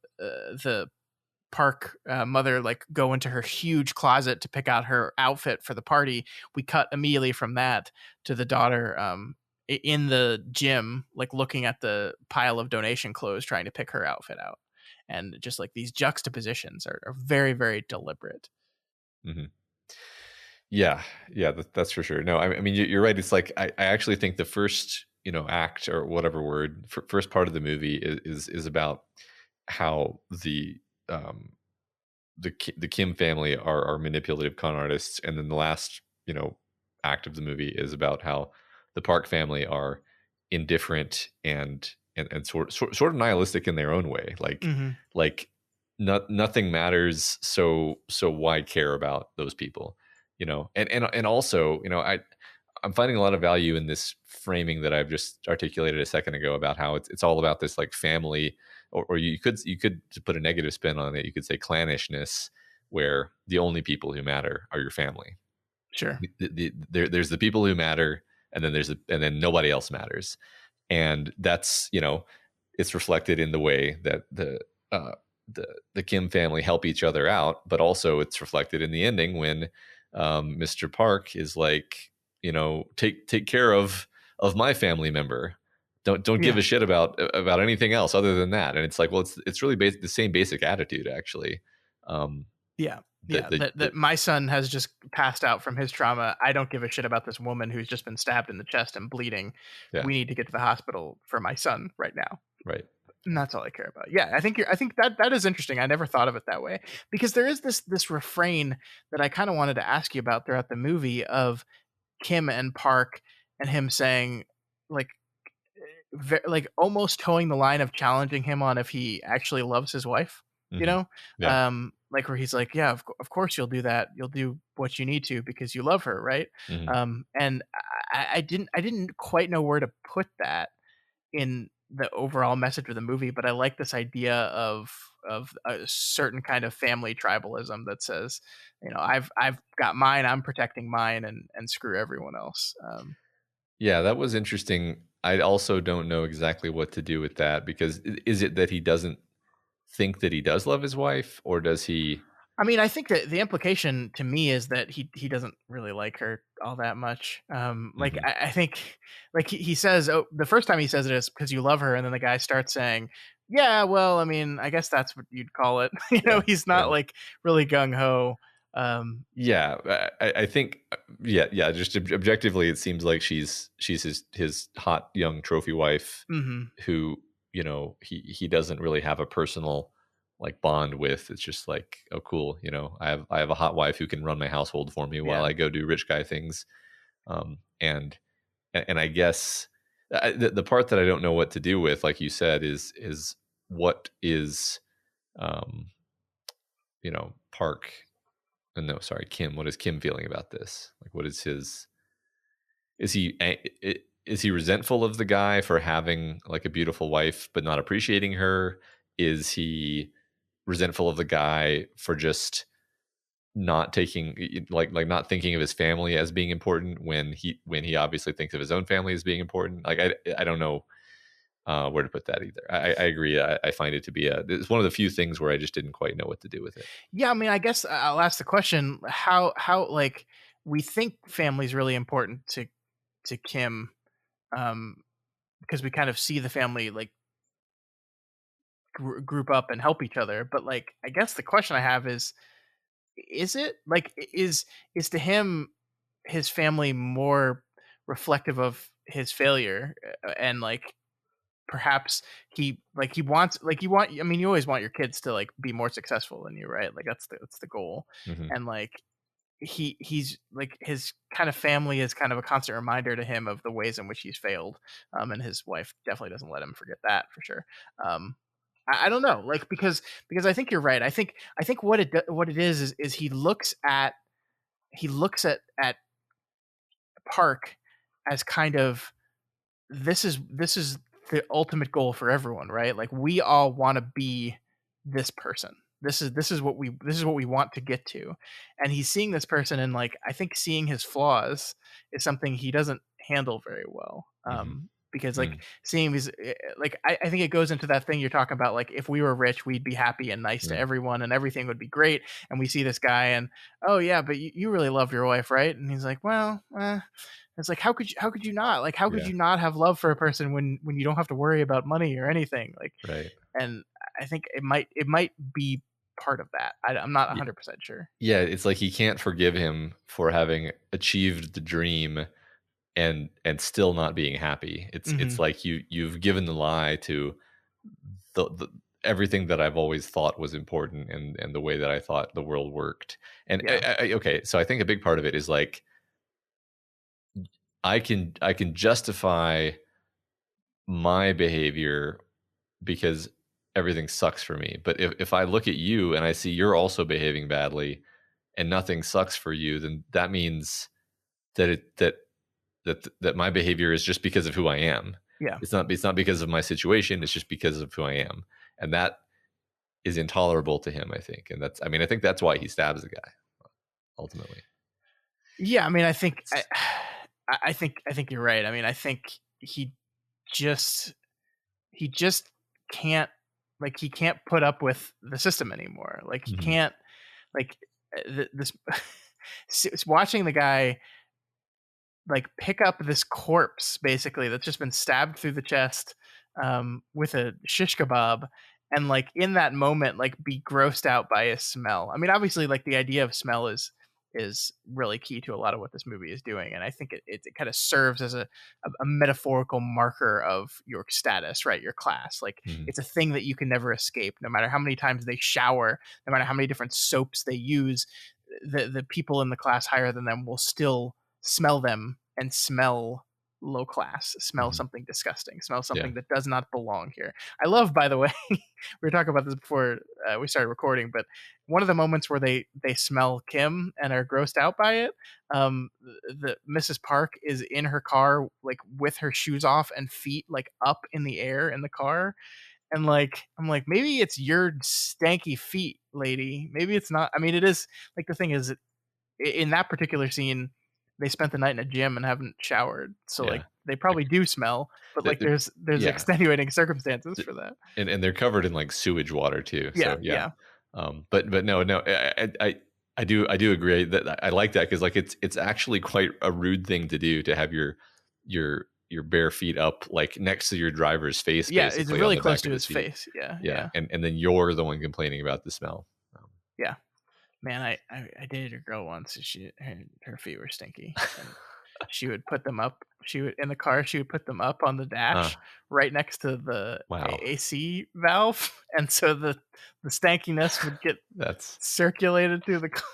Park mother like go into her huge closet to pick out her outfit for the party. We cut immediately from that to the daughter in the gym, like looking at the pile of donation clothes, trying to pick her outfit out. And just like these juxtapositions are very, very deliberate. Mm-hmm. Yeah, yeah, that's for sure. No, I mean, you're right. It's like I actually think the first, act or whatever word, first part of the movie is about how um, the Kim family are manipulative con artists, and then the last, act of the movie is about how the Park family are indifferent and sort of nihilistic in their own way. Mm-hmm. Like nothing matters, so why care about those people? And also, I'm finding a lot of value in this framing that I've just articulated a second ago about how it's all about this like family, or you could put a negative spin on it. You could say clannishness, where the only people who matter are your family. Sure. There's the people who matter, and then nobody else matters, and that's it's reflected in the way that uh, the Kim family help each other out, but also it's reflected in the ending when Mr. Park is like, take care of my family member. Don't give Yeah. a shit about anything else other than that. And it's like, well, it's really the same basic attitude, actually. Yeah. Yeah, The that my son has just passed out from his trauma. I don't give a shit about this woman who's just been stabbed in the chest and bleeding. Yeah, We need to get to the hospital for my son right now. right. And that's all I care about. Yeah, I think that is interesting. I never thought of it that way, because there is this refrain that I kind of wanted to ask you about throughout the movie of Kim and Park and him saying like like almost towing the line of challenging him on if he actually loves his wife, you Hmm. know? Yeah, Like where he's like, yeah, of course you'll do that. You'll do what you need to because you love her, right? hmm. And I didn't quite know where to put that in the overall message of the movie, but I like this idea of a certain kind of family tribalism that says, I've got mine, I'm protecting mine, and screw everyone else. Yeah, that was interesting. I also don't know exactly what to do with that, because is it that he doesn't think that he does love his wife, or does he? I mean, I think that the implication to me is that he doesn't really like her all that much. Like Mhm. I think, like he says, oh, the first time he says it is because you love her, and then the guy starts saying, yeah, well, I mean, I guess that's what you'd call it. Yeah, He's not yeah, like really gung ho. Um, yeah. I think, yeah, yeah. Just objectively, it seems like she's his hot young trophy wife, mhm, who he doesn't really have a personal like bond with. It's just like, oh, cool. I have a hot wife who can run my household for me while yeah, I go do rich guy things. And I guess the part that I don't know what to do with, like you said, is what is um, Park. No, sorry, Kim. What is Kim feeling about this? Like, what is his? Is he is he resentful of the guy for having like a beautiful wife but not appreciating her? Is he resentful of the guy for just not taking like not thinking of his family as being important when he obviously thinks of his own family as being important? Like I don't know where to put that either. I agree. I find it to be it's one of the few things where I just didn't quite know what to do with it. yeah. I mean, I guess I'll ask the question: how like we think family is really important to Kim, um, because we kind of see the family like group up and help each other. But like, I guess the question I have is it like is to him his family more reflective of his failure, and like perhaps he wants like you want I mean you always want your kids to like be more successful than you, right? Like that's the goal. Hmm. And like he's like his kind of family is kind of a constant reminder to him of the ways in which he's failed, and his wife definitely doesn't let him forget that for sure. um I don't know, like because I think you're right. I think what it is he looks at Park as kind of this is the ultimate goal for everyone, right? Like we all want to be this person. this is what we want to get to. And he's seeing this person, and like I think seeing his flaws is something he doesn't handle very well. Hmm. Because like Mm, seeing these like I think it goes into that thing you're talking about, like if we were rich we'd be happy and nice to mm, everyone and everything would be great, and we see this guy and, oh yeah, but you really love your wife, right? And he's like, well, it's like, how could you not, like how could yeah, you not have love for a person when you don't have to worry about money or anything, like. right. And I think it might be part of that. I'm not Y- 100% sure. Yeah, it's like he can't forgive him for having achieved the dream and still not being happy. It's Hmm. like you've given the lie to the everything that I've always thought was important and the way that I thought the world worked. And Yeah. okay, so I think a big part of it is like I can justify my behavior because everything sucks for me. But if I look at you and I see you're also behaving badly and nothing sucks for you, then that means that that my behavior is just because of who I am. Yeah. It's not because of my situation, it's just because of who I am. And that is intolerable to him, I think. And that's, I mean, I think that's why he stabs the guy ultimately. Yeah. I mean, I think It's, I think you're right. I mean, I think he just he just can't, like he can't put up with the system anymore. Like he mhm, can't, like this watching the guy like pick up this corpse basically that's just been stabbed through the chest, with a shish kebab, and like in that moment like be grossed out by a smell. I mean, obviously like the idea of smell is really key to a lot of what this movie is doing, and I think it kind of serves as a metaphorical marker of your status, right, your class. Like mhm, it's a thing that you can never escape, no matter how many times they shower, no matter how many different soaps they use. The people in the class higher than them will still smell them and smell low class, smell mhm. something disgusting, smell Yeah. something that does not belong here. I love, by the way, we were talking about this before we started recording, but one of the moments where they smell Kim and are grossed out by it, the Mrs. Park is in her car like with her shoes off and feet like up in the air in the car, and like I'm like, maybe it's your stanky feet, lady. Maybe it's not. I mean, it is, like the thing is, in that particular scene, they spent the night in a gym and haven't showered, so like Yeah. they probably do smell, but like They're, there's yeah. extenuating circumstances Th- for that. and they're covered in like sewage water too. Yeah, So yeah. yeah, But no, I do agree that I like that because like it's actually quite a rude thing to do to have your bare feet up like next to your driver's face yeah. It's basically on really the close back to of his his feet. face. Yeah, Yeah, yeah, and then you're the one complaining about the smell. yeah. Man, I dated a girl once, and her feet were stinky, and she would put them up. She would, in the car, she would put them up on the Uh, dash right next to the wow, AC valve, and so the stankiness would get that's circulated through the car.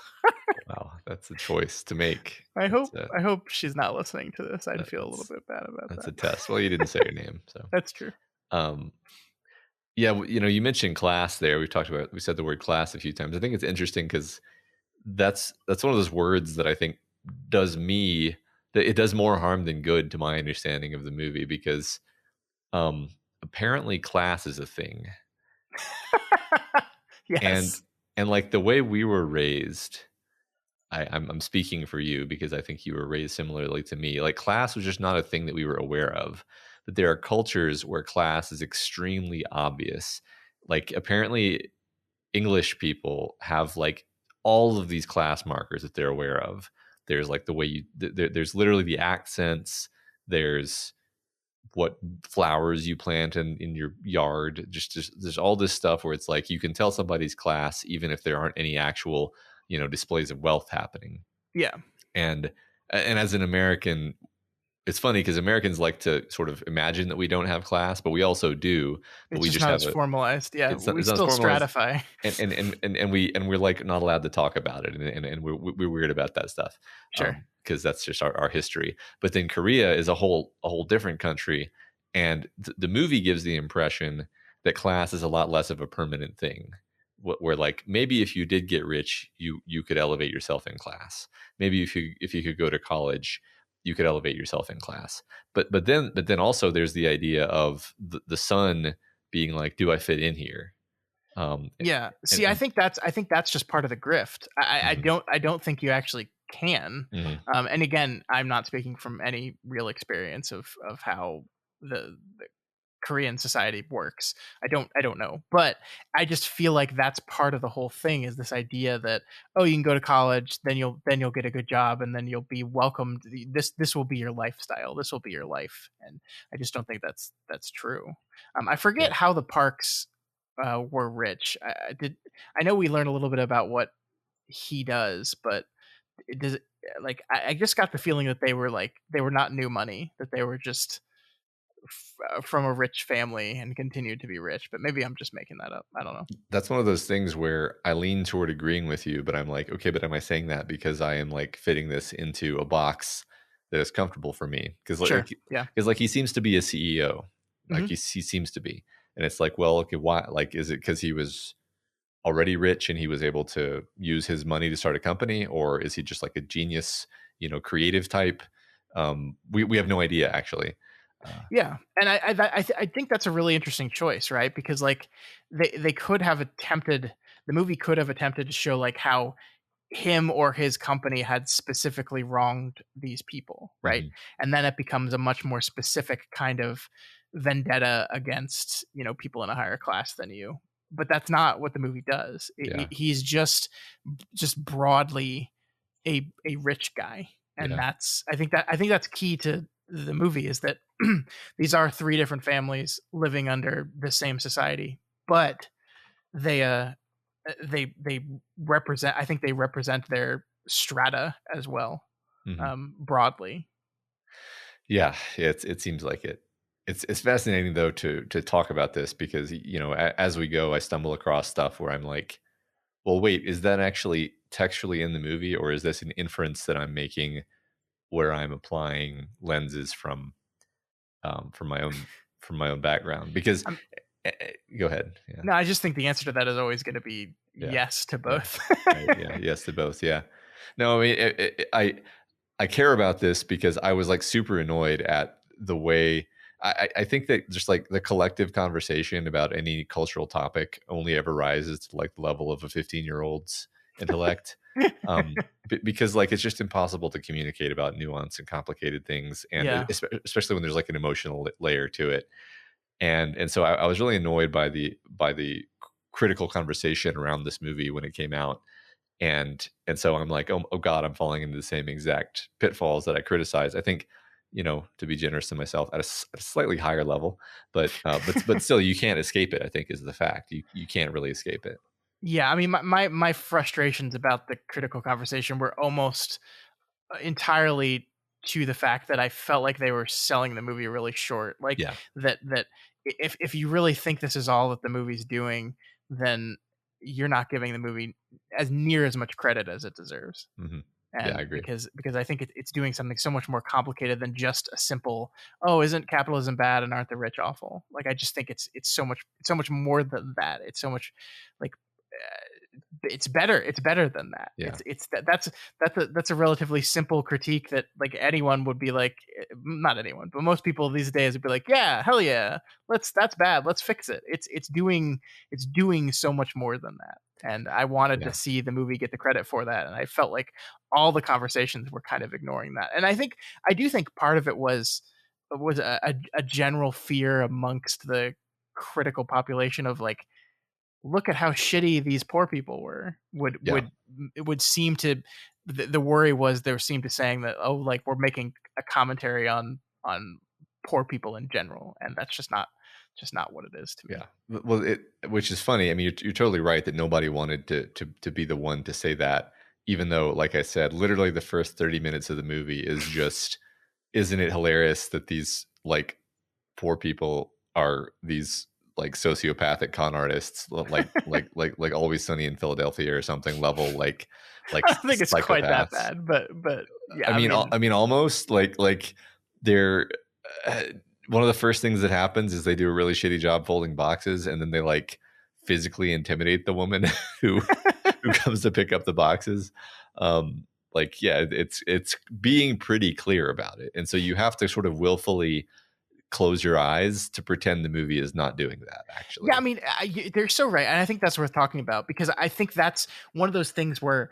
wow, that's a choice to make. I That's hope I hope she's not listening to this. I'd feel a little that's bit bad about that's a that. test. Well, you didn't say your name, so That's true. um, yeah, you mentioned class there. We said the word class a few times. I think it's interesting because that's one of those words that I think does me that it does more harm than good to my understanding of the movie because um apparently class is a thing and Yes. and like the way we were raised I'm speaking for you because I think you were raised similarly to me. Like class was just not a thing that we were aware of. But there are cultures where class is extremely obvious. Like apparently English people have like all of these class markers that they're aware of. There's like the way there's literally the accents. There's what flowers you plant in your yard. Just there's all this stuff where it's like you can tell somebody's class even if there aren't any actual displays of wealth happening. Yeah. And as an American, it's funny because Americans like to sort of imagine that we don't have class, but we also do. But It's we just just not have as formalized. Yeah. We it's not as still formalized stratify. and we're like not allowed to talk about it and we're weird about that stuff Sure. because that's just our history. But then Korea is a whole different country, and the movie gives the impression that class is a lot less of a permanent thing, where like maybe if you did get rich you could elevate yourself in class. Maybe if you could go to college you could elevate yourself in class. But then also there's the idea of the son being like, do I fit in here? Um, Yeah. and, See, I and think that's just part of the grift. mhm, I don't think you actually can. mhm, And again, I'm not speaking from any real experience of how the Korean society works. I don't know. But I just feel like that's part of the whole thing is this idea that, oh, you can go to college, then you'll get a good job, and then you'll be welcomed. This will be your lifestyle. This will be your life. And I just don't think that's true. I forget yeah. how the Parks were rich. I know we learned a little bit about what he does, but it does it, like I just got the feeling that they were not new money, that they were just from a rich family and continued to be rich. But maybe I'm just making that up. I don't know. That's one of those things where I lean toward agreeing with you, but I'm like, okay, but am I saying that because I am like fitting this into a box that is comfortable for me? Sure. Yeah. Because like he seems to be a CEO, like Hmm. he seems to be, and it's like, well, okay, why? Like, is it because he was already rich and he was able to use his money to start a company, or is he just like a genius, creative type? We have no idea actually. Uh, Yeah, and I think that's a really interesting choice, right? Because like they could have attempted the movie could have attempted to show like how him or his company had specifically wronged these people, right? mhm, And then it becomes a much more specific kind of vendetta against, people in a higher class than you. But that's not what the movie does. yeah, He's just broadly a rich guy, and yeah, I think that's key to the movie is that these are three different families living under the same society, but they they represent I think they represent their strata as well, mhm. broadly. Yeah, it seems like it. It's fascinating though to talk about this because as we go, I stumble across stuff where I'm like, well, wait, is that actually textually in the movie, or is this an inference that I'm making where I'm applying lenses from my own background? Because um, go ahead, yeah, no, I just think the answer to that is always going to be yeah, yes to yeah, both. right, yeah, yes to both, yeah. No, I mean, I care about this because I was like super annoyed at the way I think that just like the collective conversation about any cultural topic only ever rises to like the level of a 15-year-old's intellect. Because like it's just impossible to communicate about nuance and complicated things, and Yeah. especially when there's like an emotional layer to it. And so I was really annoyed by the critical conversation around this movie when it came out, and so I'm like, oh God, I'm falling into the same exact pitfalls that I criticize. I think, to be generous to myself at a slightly higher level, but still, you can't escape it. I think is the fact. You can't really escape it. Yeah, I mean, my frustrations about the critical conversation were almost entirely to the fact that I felt like they were selling the movie really short. Like Yeah. that if you really think this is all that the movie's doing, then you're not giving the movie as near as much credit as it deserves. Hmm. Yeah, I And agree. because I think it's doing something so much more complicated than just a simple, oh, isn't capitalism bad and aren't the rich awful? Like I just think it's so much more than that. It's so much like it's better than that. Yeah. That's a relatively simple critique that like anyone would be like, not anyone, but most people these days would be like, yeah, hell yeah, that's bad, let's fix it. It's doing so much more than that, and I wanted to Yeah. see the movie get the credit for that, and I felt like all the conversations were kind of ignoring that. And I do think part of it was a general fear amongst the critical population of like, look at how shitty these poor people were. Yeah. It would seem to the worry was there seemed to saying that, oh, like we're making a commentary on poor people in general, and that's just not what it is to me. Yeah. Well, which is funny. I mean, you're totally right that nobody wanted to be the one to say that, even though, like I said, literally the first 30 minutes of the movie is just, isn't it hilarious that these like poor people are these like sociopathic con artists, like Always Sunny in Philadelphia or something level, like I don't think it's quite that psychopaths. bad, but yeah, I mean, almost like they're uh, one of the first things that happens is they do a really shitty job folding boxes, and then they like physically intimidate the woman who comes to pick up the boxes. Like, yeah, it's being pretty clear about it, and so you have to sort of willfully close your eyes to pretend the movie is not doing that, Yeah, I actually. mean, they're so right, and I think that's worth talking about because I think that's one of those things where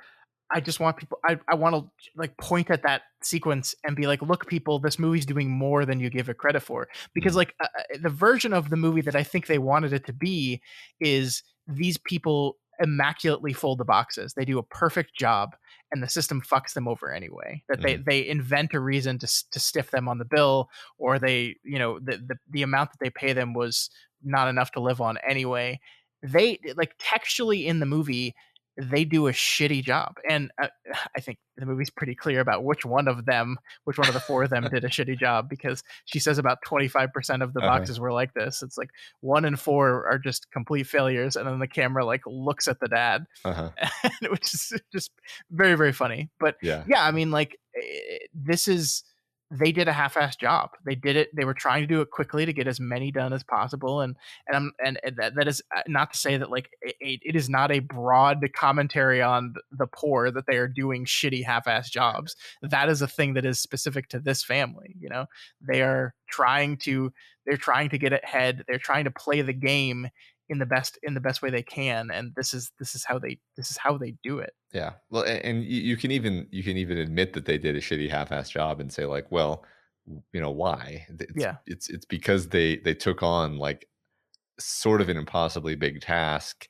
I just want people. I want to like point at that sequence and be like, "Look, people, this movie's doing more than you give it credit for." Because Mm, like the version of the movie that I think they wanted it to be is these people immaculately fold the boxes. They do a perfect job, and the system fucks them over anyway. That mm, they invent a reason to stiff them on the bill, or they the amount that they pay them was not enough to live on anyway. They like textually in the movie, they do a shitty job, and I think the movie's pretty clear about which one of the four of them did a shitty job because she says about 25% of the uh-huh, boxes were like this. It's like 1 and 4 are just complete failures, and then the camera like looks at the dad, uh-huh. which is just very very funny. But Yeah, yeah, I mean, like this is they did a half-assed job. They did it. They were trying to do it quickly to get as many done as possible, and that is not to say that like it is not a broad commentary on the poor that they are doing shitty half-assed jobs. That is a thing that is specific to this family. You know, they are trying to they're trying to get ahead. They're trying to play the game in the best way they can, and this is how they do it. yeah. Well, and you can even admit that they did a shitty half-ass job and say like, well, why? Yeah. It's because they took on like sort of an impossibly big task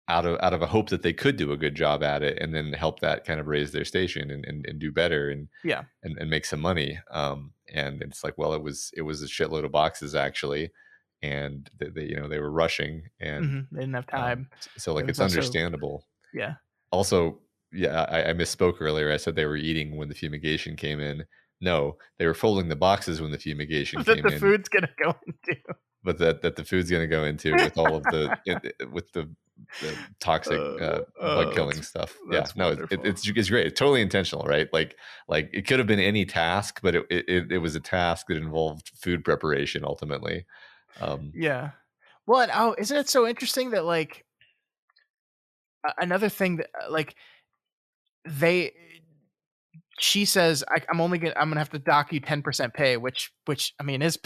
out of a hope that they could do a good job at it, and then help that kind of raise their station and do better Yeah. and make some money. And it's like, well, it was a shitload of boxes actually, and they were rushing, and They didn't have time. so It like was it's also understandable. yeah. Also, yeah, I misspoke earlier. I said they were eating when the fumigation came in. No, they were folding the boxes when the fumigation That came the in, food's gonna go into. but that the food's going to go into with all of with the toxic bug Oh, killing stuff. Yeah, that's no, wonderful. it's great. It's totally intentional, right? Like it could have been any task, but it was a task that involved food preparation ultimately. Um, Yeah. Well, and, oh, isn't it so interesting that like another thing that like they she says I'm gonna have to dock you 10% pay, which I mean is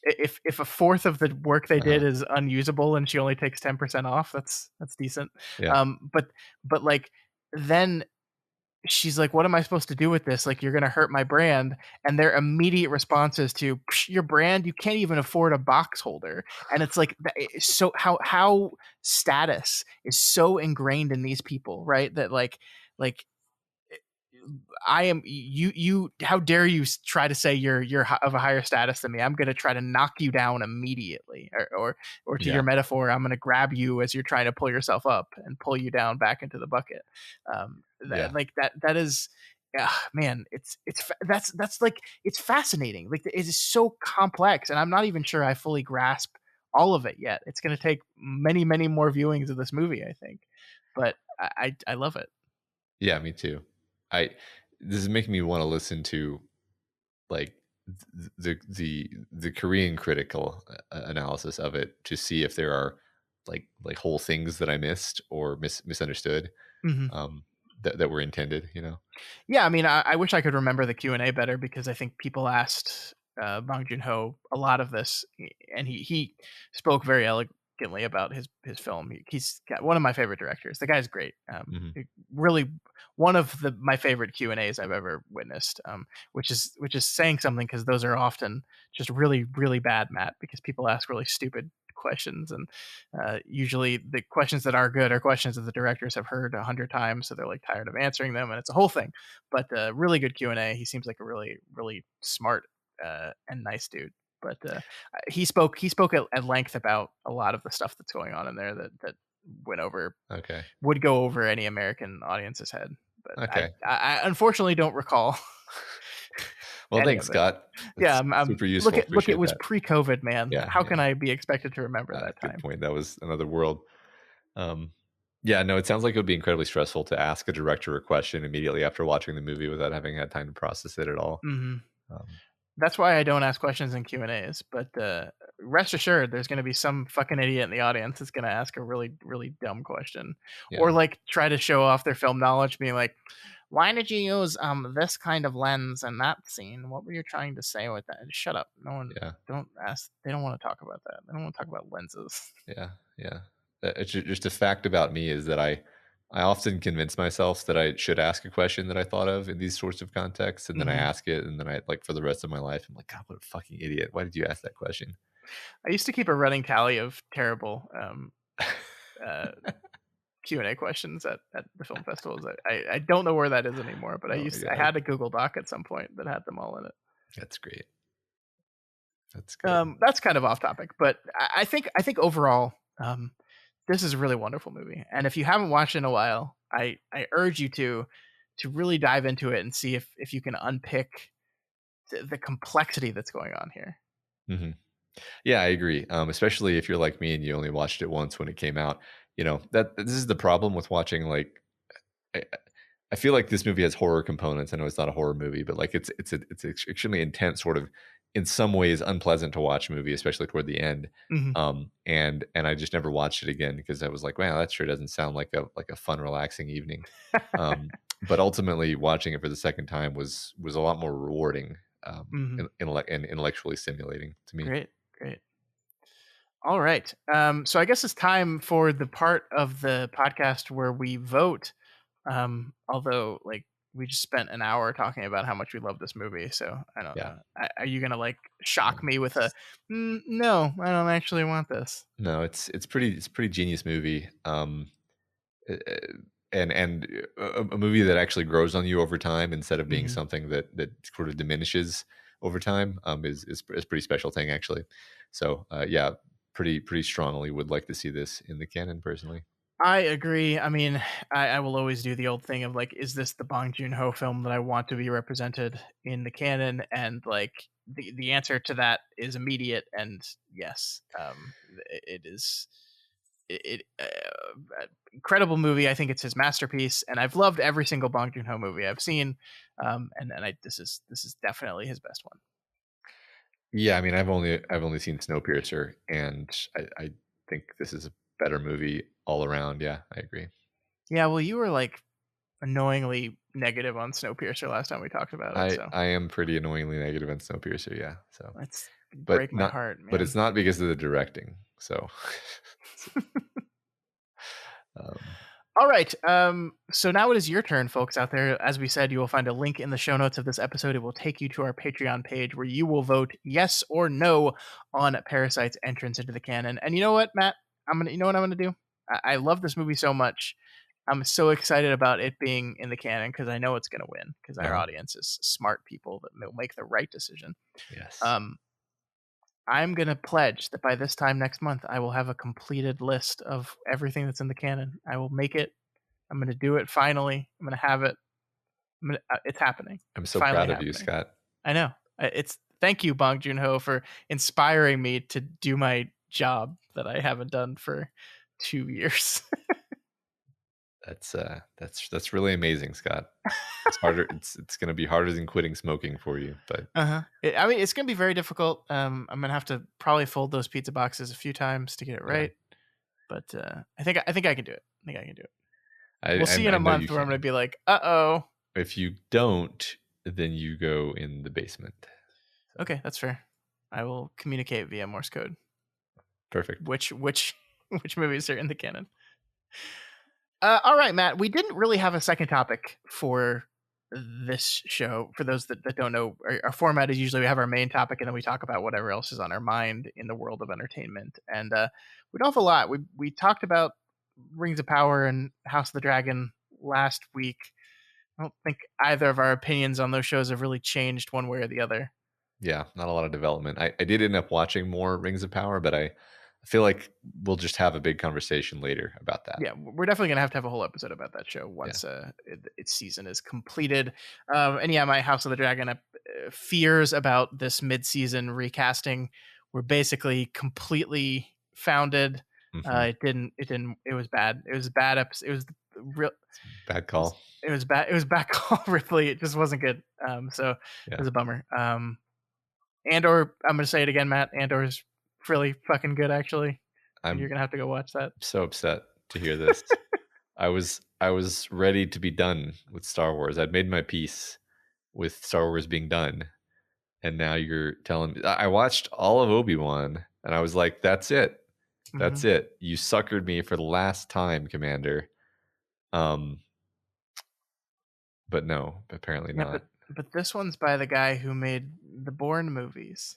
if a fourth of the work they did uh is unusable and she only takes 10% off, that's decent. yeah, But like then she's like, what am I supposed to do with this? Like, you're going to hurt my brand. And their immediate response is to your brand. You can't even afford a box holder. And it's like, so how status is so ingrained in these people, right? That like I am you how dare you try to say you're of a higher status than me. I'm going to try to knock you down immediately, or to your yeah, metaphor, I'm going to grab you as you're trying to pull yourself up and pull you down back into the bucket. yeah, That is man, that's like it's fascinating. Like it is so complex and I'm not even sure I fully grasp all of it yet. It's going to take many more viewings of this movie, I think. But I love it. yeah. Me too. I This is making me want to listen to like the Korean critical analysis of it to see if there are like whole things that I missed or misunderstood, Mhm. um, that were intended. Yeah, I mean, I wish I could remember the Q&A better because I think people asked Bong Joon-ho a lot of this, and he spoke very elegantly about his film. He's got one of my favorite directors. The guy's great. Hmm. Really, one of my favorite Q&As I've ever witnessed. Which is saying something because those are often just really bad, Matt, because people ask really stupid questions, and usually the questions that are good are questions that the directors have heard 100 times, so they're like tired of answering them, and it's a whole thing. But really good Q&A. He seems like a really smart and nice dude. But he spoke at length about a lot of the stuff that's going on in there that went over Okay. would go over any American audience's head. But I, Okay. I unfortunately don't recall Well, any thanks, of it. Scott. Yeah, That's I'm super useful. look. It Appreciate was that. pre-COVID, man. Yeah. How can Yeah. I be expected to remember that Good time? point. That was another world. Um, yeah. No, it sounds like it would be incredibly stressful to ask a director a question immediately after watching the movie without having had time to process it at all. Hmm. Um, That's why I don't ask questions in Q&As. But rest assured, there's going to be some fucking idiot in the audience that's going to ask a really dumb question, or yeah. like try to show off their film knowledge, being like, why did you use this kind of lens in that scene? What were you trying to say with that? Shut up. No one Yeah, don't ask. They don't want to talk about that. They don't want to talk about lenses. yeah, yeah. It's just a fact about me is that I often convince myself that I should ask a question that I thought of in these sorts of contexts, and then I Mhm. ask it, and then I like for the rest of my life, I'm like, God, what a fucking idiot! Why did you ask that question? I used to keep a running tally of terrible uh, Q&A questions at the film festivals. I don't know where that is anymore, but Oh my I God, had a Google Doc at some point that had them all in it. that's great. That's good. That's kind of off topic, but I think overall, this is a really wonderful movie. And if you haven't watched it in a while, I urge you to really dive into it and see if you can unpick the complexity that's going on here. Hmm. Yeah, I agree. Especially if you're like me and you only watched it once when it came out. You know that this is the problem with watching like I, I feel like this movie has horror components. I know it's not a horror movie, but like it's an extremely intense, sort of in some ways unpleasant to watch movie, especially toward the end. Mhm. And I just never watched it again because I was like, wow, that sure doesn't sound like a fun, relaxing evening. But ultimately, watching it for the second time was a lot more rewarding, Mhm. and intellectually stimulating to me. Great, great. All right. So I guess it's time for the part of the podcast where we vote. Although, like, we just spent an hour talking about how much we love this movie, so I don't Yeah. know. Are you gonna like shock No. me with a no? I don't actually want this. No, it's a pretty genius movie. Uh, and a movie that actually grows on you over time instead of being Hmm. something that sort of diminishes over time, is a pretty special thing actually. So yeah, pretty strongly would like to see this in the canon personally. I agree. I mean, I will always do the old thing of like, is this the Bong Joon Ho film that I want to be represented in the canon? And like, the answer to that is immediate and yes. It is incredible movie. I think it's his masterpiece, and I've loved every single Bong Joon Ho movie I've seen. And this is definitely his best one. Yeah, I mean, I've only seen Snowpiercer, and I think this is a better movie all around. Yeah, I agree. Yeah, well, you were like annoyingly negative on Snowpiercer last time we talked about it, so I am pretty annoyingly negative on Snowpiercer. Yeah, so that's but break my not heart, but man. it's not because of the directing. So um, All right. So now it is your turn, folks out there. As we said, you will find a link in the show notes of this episode. It will take you to our Patreon page where you will vote yes or no on Parasite's entrance into the canon. And you know what, Matt? You know what I'm gonna do? I love this movie so much. I'm so excited about it being in the canon because I know it's gonna win because our uh audience is smart people that will make the right decision. yes, Um, I'm gonna pledge that by this time next month, I will have a completed list of everything that's in the canon. I will make it. I'm gonna do it finally. I'm gonna have it. It's happening. I'm It's so finally proud of you, happening. Scott. I know. It's thank you, Bong Joon Ho, for inspiring me to do my job that I haven't done for 2 years. That's really amazing, Scott. It's harder. It's going to be harder than quitting smoking for you, but Uh-huh. I mean, it's gonna be very difficult. I'm gonna have to probably fold those pizza boxes a few times to get it yeah, right. But I think I can do it. I think I can do it. I We'll see in I a know you month where I'm gonna can. be like, uh-oh. If you don't, then you go in the basement. So Okay, that's fair. I will communicate via Morse code. perfect. Which which movies are in the canon? All right, Matt. We didn't really have a second topic for this show. For those that don't know, our format is usually we have our main topic and then we talk about whatever else is on our mind in the world of entertainment. And we don't have a lot. We talked about Rings of Power and House of the Dragon last week. I don't think either of our opinions on those shows have really changed one way or the other. Yeah, not a lot of development. I did end up watching more Rings of Power, but I feel like we'll just have a big conversation later about that. Yeah, we're definitely gonna have a whole episode about that show Yeah. once its season is completed. And yeah, my House of the Dragon fears about this mid-season recasting were basically completely founded. Hmm. It didn't. It didn't. It was bad. It was a bad episode. It was real. Bad call. It was bad. It was bad call. Ripley. It just wasn't good. So it Yeah. was a bummer. Andor. I'm gonna say it again, Matt. Andor is really fucking good, actually, and you're I'm gonna have to go watch that. so upset to hear this. I was I was ready to be done with Star Wars. I'd made my peace with Star Wars being done. And now you're telling me I watched all of Obi-Wan and I was like, that's it. That's it. You suckered me for the last time, Commander. But no, apparently not. But this one's by the guy who made the Bourne movies.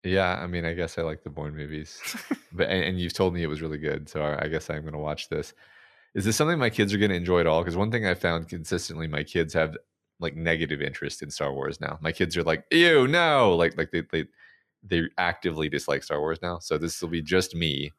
Yeah, I mean, I guess I like the Bourne movies. But and you've told me it was really good, so I guess I'm going to watch this. Is this something my kids are going to enjoy at all? Because one thing I found consistently, my kids have like negative interest in Star Wars now. My kids are like, ew, no, like they actively dislike Star Wars now. So this will be just me.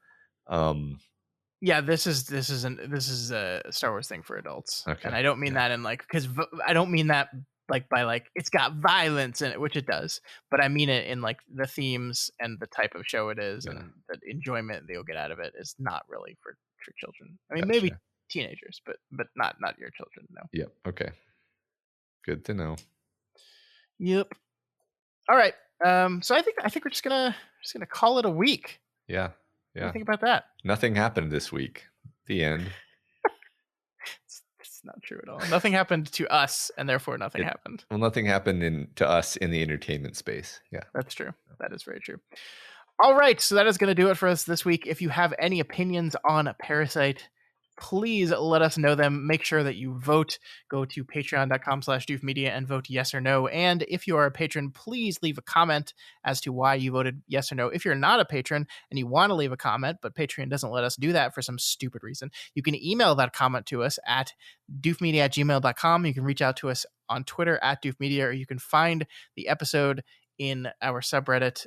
Yeah, this is a Star Wars thing for adults, okay. And I don't mean that in like because I don't mean that like by like it's got violence in it, which it does, but I mean it in like the themes and the type of show it is, and the enjoyment that you'll get out of it is not really for children. I mean, maybe teenagers, but not your children. No. Yep. Okay. Good to know. Yep. All right. So I think we're just gonna call it a week. Yeah. What do you think about that? Nothing happened this week. The end. It's not true at all. Nothing happened to us, and therefore nothing happened. Well, nothing happened to us in the entertainment space. Yeah. That's true. That is very true. All right. So that is going to do it for us this week. If you have any opinions on Parasite, please let us know them. Make sure that you vote. Go to patreon.com/doofmedia and vote yes or no. And if you are a patron, please leave a comment as to why you voted yes or no. If you're not a patron and you want to leave a comment, but Patreon doesn't let us do that for some stupid reason, you can email that comment to us at doofmedia@gmail.com. You can reach out to us on Twitter @doofmedia, or you can find the episode in our subreddit,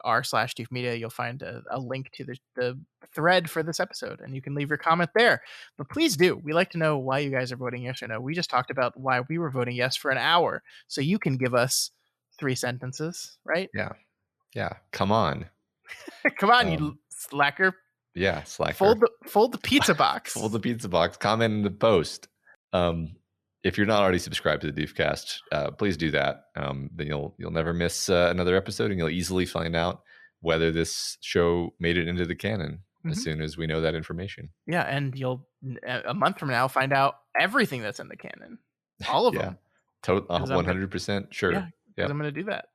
r/doofmedia. You'll find a link to the thread for this episode, and you can leave your comment there. But please do. We like to know why you guys are voting yes or no. We just talked about why we were voting yes for an hour, so you can give us 3 sentences, right? Yeah. Come on. Come on, you slacker. Yeah, slacker. Fold the pizza box. Fold the pizza box. Comment in the post. If you're not already subscribed to the Doofcast, please do that. Then you'll never miss another episode, and you'll easily find out whether this show made it into the canon as soon as we know that information. Yeah, and you'll a month from now find out everything that's in the canon, all of them. 100% sure. Yeah, I'm going to do that.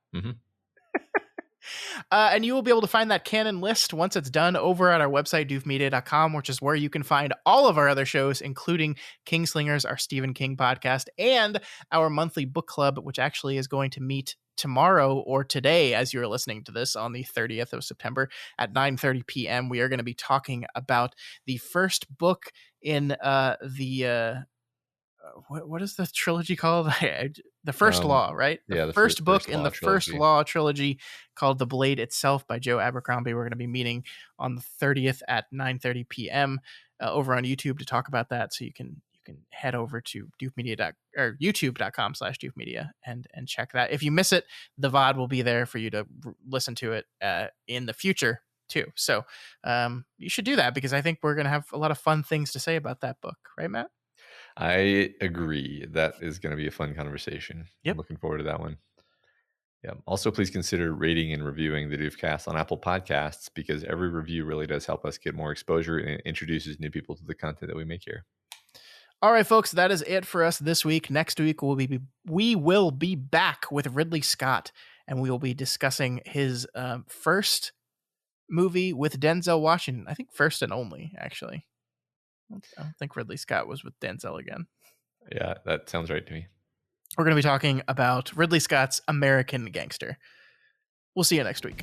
And you will be able to find that canon list once it's done over at our website, doofmedia.com, which is where you can find all of our other shows, including Kingslingers, our Stephen King podcast, and our monthly book club, which actually is going to meet tomorrow or today, as you're listening to this, on the 30th of September at 9:30 p.m. We are going to be talking about the first book in what is the trilogy called? The First Law, right? The first book in the First Law trilogy, called The Blade Itself by Joe Abercrombie. We're going to be meeting on the 30th at 9:30 p.m. Over on YouTube to talk about that. So you can head over to youtube.com/doofmedia and check that. If you miss it, the VOD will be there for you to listen to it in the future too. So you should do that, because I think we're going to have a lot of fun things to say about that book. Right, Matt? I agree. That is going to be a fun conversation. Yep. I'm looking forward to that one. Yeah. Also, please consider rating and reviewing the Doofcast on Apple Podcasts, because every review really does help us get more exposure and introduces new people to the content that we make here. All right, folks, that is it for us this week. Next week, we will be back with Ridley Scott, and we will be discussing his first movie with Denzel Washington. I think first and only, actually. I don't think Ridley Scott was with Denzel again. Yeah, that sounds right to me. We're going to be talking about Ridley Scott's American Gangster. We'll see you next week.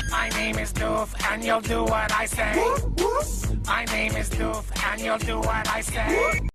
My name is Doof, and you'll do what I say. My name is Doof, and you'll do what I say.